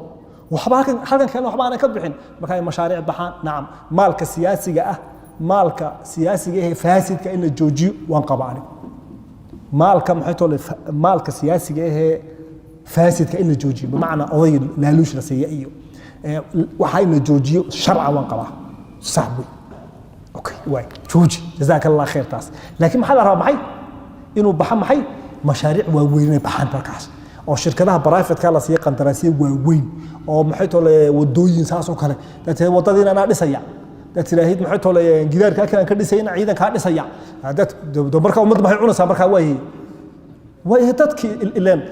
وحبا كانوا حبانا كبحين مكان مشاريع بحان نعم مالك سياسي هي فاسد كأنه جوجي وانقبعني مالك سياسي هي فاسد كأنه جوجي بمعنى قضية لالوش رسيئية وحين جوجي شرعا وانقبع صعبي اوكي واي جوجي جزاك الله خير تاس لكن محل راه معي انه بحن معي مشاريع واوين بحان بركاس او شركتها برايفت كلا سي قندراسيه واوين او maxayto le wadooyin saas oo kale dadka wadadina ana dhisaya dadka ilaahid maxayto le gidaarka ka dhisayna ciidan ka dhisaya dad marka umad maxay cunaysaa marka way dadki ilaan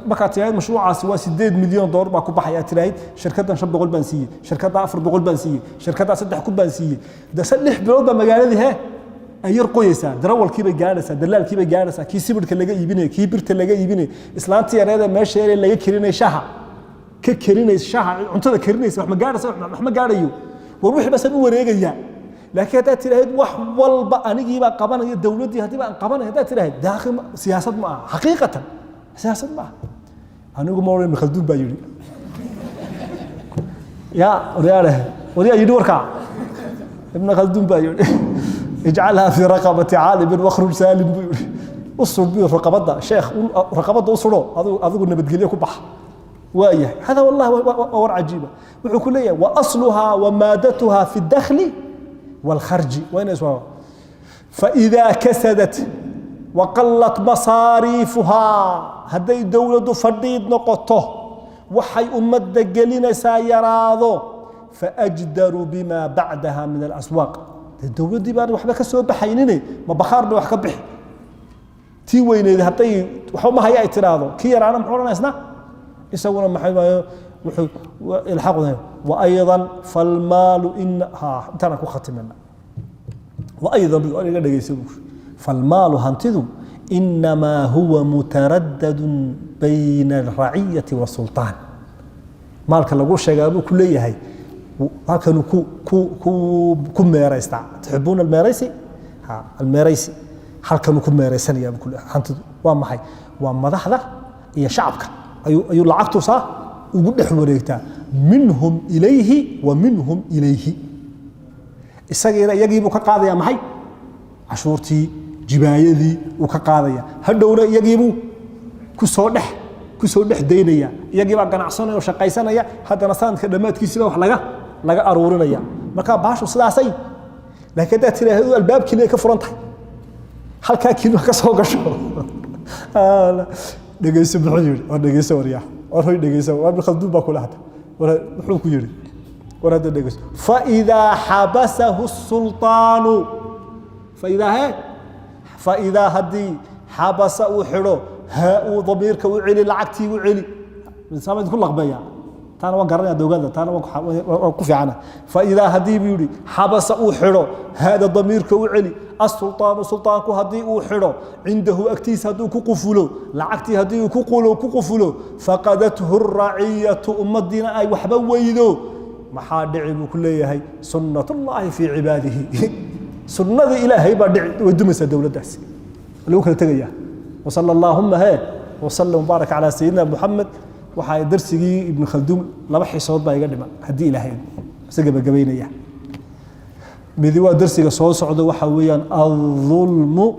marka tiyaad mashruucaasi waa 8 milyan dollar baa ku baxaya tiyaad shirkadan 500 baan siiyay shirkada 400 baan siiyay shirkada 3 baan siiyay da 3 bilood baa magaaladii ay yar qoyaysaa darawalkii bay gaaraysaa dalaalkii bay gaaraysaa kii sibirka laga iibinay kii birta laga iibinay islaantii yareeda meesha yare laga karinay shaha ka karinay shaha cuntada karinaysa wax ma gaaraysaa wax ma gaarayo war wixii bas u wareegaya لكن هذا تلاهيد والله أنيجي بقى قبنا الدولة هذه بقى قبنا هذا تلاهيد داخل سياسة ما حقيقة سياسة ما أنا أقول موري من خلدون بيجري يا وريا يدور كا ابن خلدون بيجري اجعلها في رقبة عالم واخرج سالم بيجري أصل بيه رقبة شيخ رقبة أصله هذا أقول نبتقليه كبح وايه هذا والله ور عجيبة وحكولية وأصلها ومادتها في الدخل والخرج وين اسمه فإذا كسدت وقلت مصاريفها هذه الدولة فرديد نقطه وحي أمد قلنا سيراضو فأجدر بما بعدها من الأسواق الدولة دي بعد وحبك السوق بحينيني ما بخار بوحك بح تي وين إذا هتي وحوما هي اعتراضه كي يرانا محورنا اسنا يسوون محيما الحقوا وأيضا فالمال إن ترى ختمنا وأيضا فالمال هنتذو إنما هو متردد بين الرعية والسلطان مالك لو شغالو كليه هي هكذا كم ميريستا تحبون الميريسي الميريسي هل كانوا كم ميريسان يا بكل هنتذو وما هي وما ضحضة هي شعبك أيو لعقته صح وقد حوريكتا منهم إليه ومنهم إليه السجير يجيب كقاضي معي عشورتي جبايدي وكقاضي هالدولة يجيب كسودح دينيا يجيب قناعسنا وشقيسنا هذا نصان خدمات كيسوا وحلاجة لقى أرورنا يا مركب بعشر سلاسي لكن ده ترى هذا الباب كله كفرنت هل كأكيد كسوق شو دقيس بالحجر ودقيس ورياح ورهي دقيس وابن خلدون باكل هذا ولا حلو كيري ورد النجس فإذا حبسه السلطان فإذا هدي حبس وحرو هاء ضميرك وعلي العكتي وعلي من سامد كل لقبيا تانا وقرنا دوغادا تانا وكفي عنها فإذا هدي بيوري حبس وحرو هذا ضميرك وعلي السلطان سلطانك هدي وحرو عنده أكتيس هدو كقفلو لعكتي هدي كقفلو فقدته الرعية أمدنا أي وحبا ويدو محادع بكلية هي سنة الله في عباده سنة إلهي بعد ودمس الدولة داس لوكل تجيه وصلى اللهم وسلم وبارك على سيدنا محمد وحي درسي ابن خلدون لما حيصوت بقى يقدم هدي إلهي سجب جبينية مذيوا درسي صوت صعود وحويا الظلم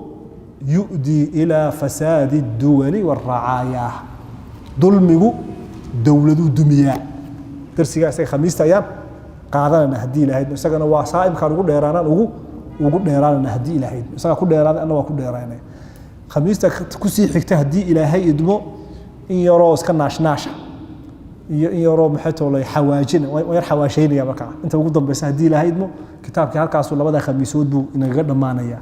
يؤدي إلى فساد الدول والرعايا ظلمه دولة دمياء درسي قاسي خميس أيام قاعدنا هدي إلهي سجنا وصائب كانوا كل ديرانا وقول ديرانا هدي إلهي سجنا كل ديرانا أنا وكل ديرانا خميستا كسي حكته هدي إلهي إدمو إن يرو اسكن ناشناشا إن يرو محيطه لي حواجين وير حواشين يا بكا أنت وقول بس هدي إلهي إدمو كتابك هالكاس ولا بدا خميسود بو إن غير دمانيا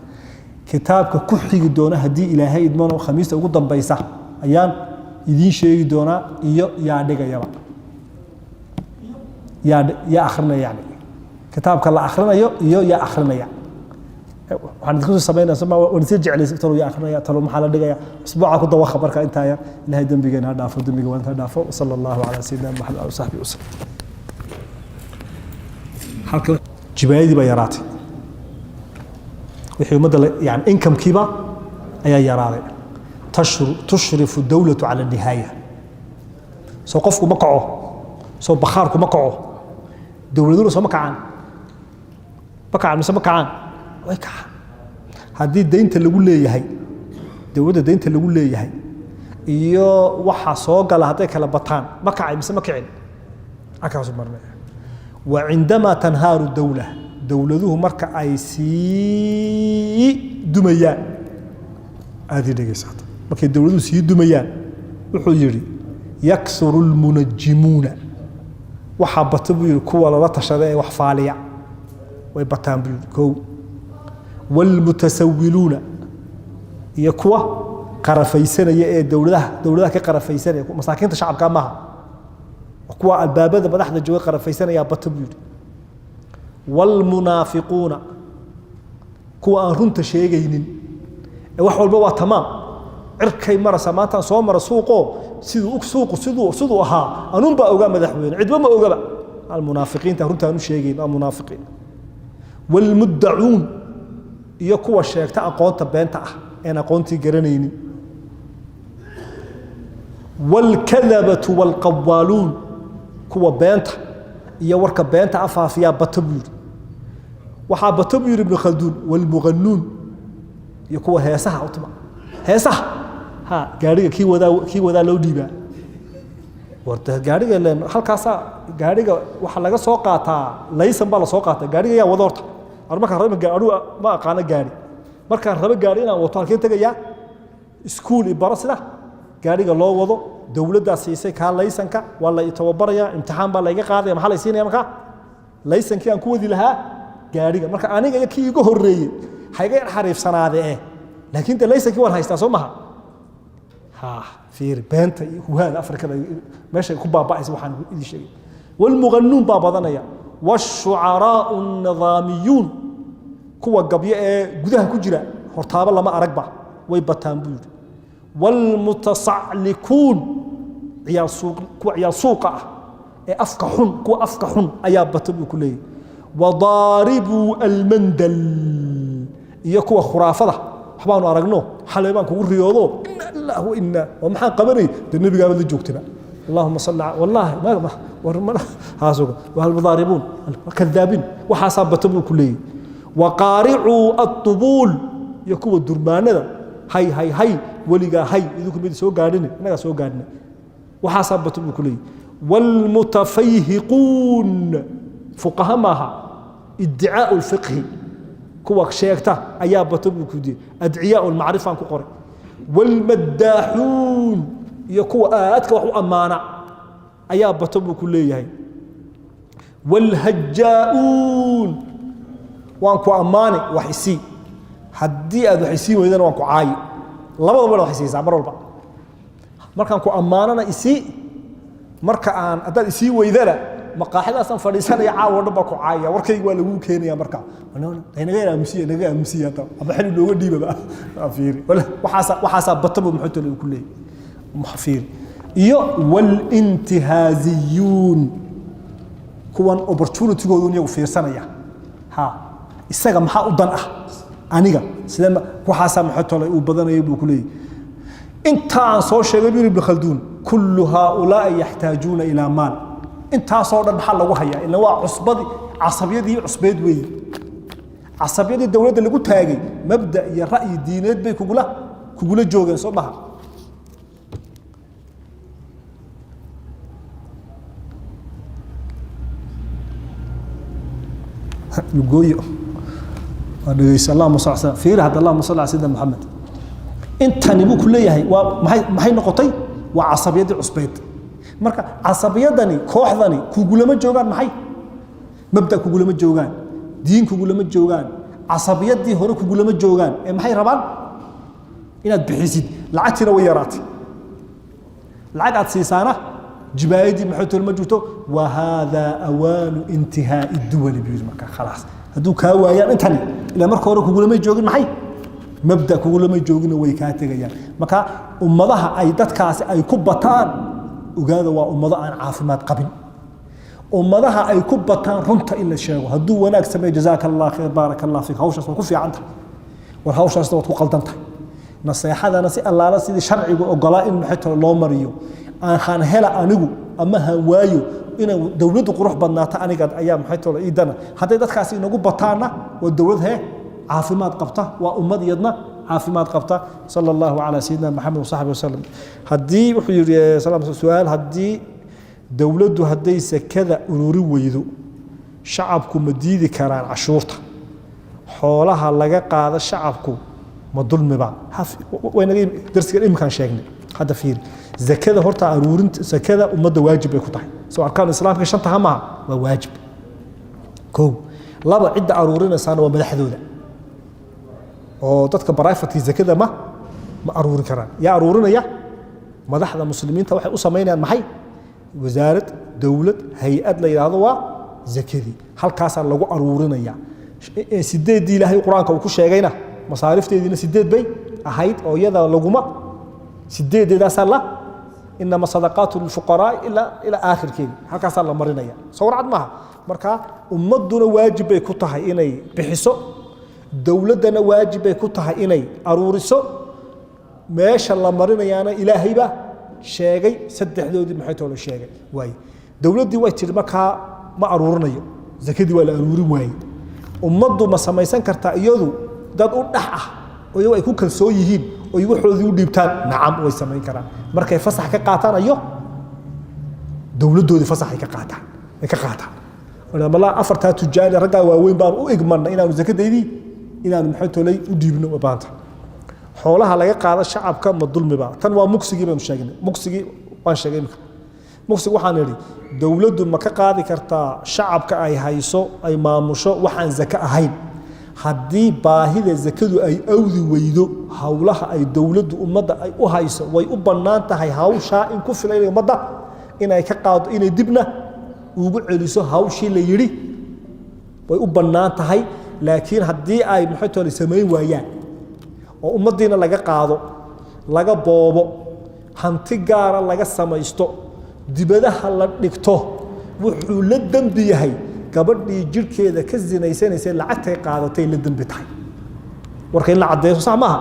كتابك كحي دونا هدي إلهي إدمو خميستا وقول بيسا أيام يدين شيء دونا يا دقا يا آخرنا يعني كتابك الله آخرنا يا آخرنا يعني waxaan idinku sameynaa sama wansi jeclaysa talo ya akhriya talo maxaa la dhigaya isbuuca ku dawa khabarka inta ya ilaahay dambigeena ha dhaafo dambiga waan ha dhaafo sallallahu alayhi sayyidina muhammad wa sahbihi wasallam halka jibaayadi ba yaraatay wixii umada yani income kiba ayaa yaraaday tushrifu dawlatu ala nihaya soo qofku ma kaco soo bakhaarku ma kaco dawladuna soo ma kacaan mise ma kacaan haddii deynta lagu leeyahay dawladda deynta lagu leeyahay iyo waxa soo gala haday kala bataan ma kacay mise ma kicin akaasu marnay wa indama tanharu dawladuhu marka ay sii dumayaan aadi dhageysato markay dawladuhu sii dumayaan wuxuu yiri yaksuru almunajjimuna waxa batabu kuwa la tashaday wax faaliya way bataan buu والمتسولون يكوا قرفيسنا يا دولتها كقرفيسنا مساكين الشعب كامها وكوا الباب هذا بدحنا جوا قرفيسنا يا بتبير والمنافقون كوا أنرنت شيء جينين وحول بوا تمام عركي مرة سماتا صومر سوقه سيدو ها أنهم بقوا جام مدحوين عدوا ما أوجا المنافقين تهرنت أنو شيء جين المنافقين والمدعون iyo kuwa sheegta aqoonta beenta ah ee aqoontii garanaynin wal kadhabatu wal qawwalun kuwa beenta iyo warka beenta afaafiya batabir waxa batabir ibn khaldun wal mughannun iyo kuwa heesaha utma heesaha ha gaariga kii wada loo dhiibaa warta gaariga halkaas gaariga waxa laga soo qaataa laysan baa la soo qaataa gaariga yaa wada horta marka raba gaadhu ma aqaana gaari marka raba gaari inaan wato halkeen tagaya iskuul ibarasida gaariga loo wado dawladda siisay ka laysanka wala tababaraya imtixaan baa la iga qaaday maxaa la siinaya marka laysankii aan ku wadi lahaa gaariga marka aniga iyo kii igu horeeyay hayga xariifsanaade laakiin ta laysankii waan haystaa soo maha ha fiir beenta huhaada afrikada meesha ku baaba'aysa waxaan idin sheegay wal mughannun baabadanaya والشعراء النظاميون كوا قبيه غدها كجرا hortaaba lama aragba way bataan buu والمتصعلكون ciyaal suuqa ee afka xun ayaa batabu ku leeyahay وضاربو المندل iyo kuwa khuraafada waxbaanu aragno xalay baan kugu riyoodo inna illahu inna wa maxaa qabanay nabiga la joogtaba اللهم صل والله ما ورمنا هاسوق والمضاربون الكذابين وحاسبتهم كليه وقارعوا الطبول يكون الدربانه هاي وليغا هاي idinku mid soo gaadhin inaga soo gaadhin وحاسبتهم كليه والمتفيهقون فقهاء معها ادعاء الفقه كوا شيختا ايا بتبو كدي ادعياء المعرفه ان كقري والمداحون iyo kuwa aadka wax u amaana ayaa batabu ku leeyahay والهجاؤون وانكو أماني وحسي هدي أدو حسي وإذن وانكو عاي لما ضبط وحسي سعبر والبا مركا انكو أماننا إسي مركا آن أداد إسي وإذن مقاحد أصلا فريسان يعاو ورباكو عاي وركي يقولوا كيني يا مركا أنا غير أمسية أبا حلو لو ديبا بقى أفيري وحاسا بطبو محوتو لو كله محفيري والانتهازيون كوان opportunity goodun yagu fiirsanaya ha isaga maxaa u dan ah aniga sidama waxaasa maxaa tolay uu badanayay buu kuleeyay inta aan soo sheegay ibn khaldun kullu haula yahtaajuna ila maal inta soo dhan maxaa lagu hayaa ila waa cusbadi casabiyadii cusbeed weey casabiyadii dawladda lagu taagay mabda iyo ra'yi diineed bay kugula joogeen soo baxa يقول اللهم صل على سيدنا في هذا اللهم صل على سيدنا محمد انت نبو كليه ما هي نقطي وعصبيه عصبيد marka casabiyadani kooxdani kugulama joogan maxay mabda kugulama joogan diin kugulama joogan casabiyadii hore kugulama joogan ee maxay rabaan inaad bixisid lacagtina way yaraatay lacag aad siisaana جبايدي محيط المجوتو وهذا أوان انتهاء الدول بيوز مكان خلاص هدو كاوايان انتني إلا مركو ورا كقول ما يجوجين محي مبدأ كقول ما يجوجين ويكاتي جيان مكا أمضها أي دتكاس أي كبتان وهذا وأمضها عن عافمات قبل أمضها أي كبتان رنت إلا الشيء هدو وناك سمي جزاك الله خير بارك الله فيك هوش أصلا كفي عنها والهوش أصلا وقلتنتها نصيحة هذا نصيحة الله لا سيدي شرعي وقلاء محيط الله مريو aan hela anigu ama hawaayo inay dawladdu qurux badnaato aniga ayaa maxay tolo iidana haday dadkaasi inagu bataana oo dawlad caafimaad qabta waa ummad yadna caafimaad qabta sallallahu ala sayyidina muhammad wa sahbihi wasallam hadii wuxuu yiri salaam su'aal hadii dawladdu haday sakada ururi weydo shacabku ma diidi karaan cashuurta xoolaha laga qaado shacabku ma dulmiba waynaga darsiga imkaan sheegnay hada fiir zakada horta aruurinta zakada umada waajib ay ku tahay soo arkaan islaamka shanta hama waa waajib ko laba cid aruurinaysan waa madaxdooda oo dadka private zakada ma aruurin karaan ya aruurinaya madaxda muslimiinta waxay u sameeyaan maxay wasaarad dawlad hay'ad la yiraahdo waa zakadi halkaas lagu aruurinaya sideedii ilaahay quraanka uu ku sheegayna masaarifteedina sideed bay ahayd oo iyada laguma sideedeedaas la إنما صدقات للفقراء إلى آخر كده هكذا صار لمرنا يا صور عد معها مركا أمدنا واجب يكتها إني بحسو دولتنا واجب يكتها إني أرورسو ما شاء الله مرنا يانا إلهي با شيء سد حدود المحيط ولا شيء واي دولة دي واي ترمكها ما أرورنا يو زكدي ولا أروري واي أمدو ما سميسان كرتا يدو داد أردح ويو يكون كالسويهين ويوحوا ديبتان نعم ويسمين كرام markay fasax ka qaataan ayo dawladooda fasax ka qaataan wala bala afarta tujaal raga waaweyn baan u igmarna inaanu zakadeedii inaanu maxaytolay u diibno baanta xoolaha laga qaado shacabka ma dulmiba tan waa mugsigii baan sheegnay mugsigii waan sheegay mugsig waxaan yiri dawladdu ma ka qaadi kartaa shacabka ay hayso ay maamusho waxaan zaka ahayn haddii baahida zakadu ay awdi weydo hawlaha ay dawladdu ummadda ay u hayso way u bannaan tahay hawsha in ku filan ummadda inay ka qaado inay dibna ugu celiso hawshii la yiri way u bannaan tahay laakiin haddii ay maxay sameyn waayaan oo ummaddiina laga qaado laga boobo hanti gaara laga samaysto dibadaha la dhigto wuxuu la dambi yahay gabadhii jirkeeda ka zinaysanaysa lacagtay qaadatay la dambi tahay warka in la cadeeyo sax maaha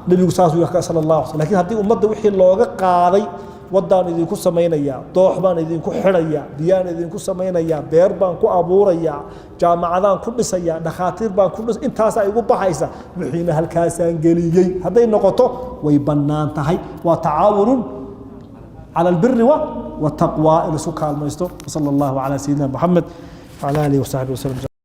nabigu sallallahu alayhi wasallam laakiin haddii ummadda wixii looga qaaday wadaan idinku sameynaya doox baan idinku xiraya biyaan idinku sameynaya beer baan ku abuuraya jaamacadaan ku dhisaya dhakhaatiir baan ku dhis intaas ay ugu baxaysa wixiina halkaasaan geliyay hadday noqoto way bannaan tahay waa tacaawun على البر والتقوى إلى سكال الميستو صلى الله على سيدنا محمد وعلى آله وصحبه وسلم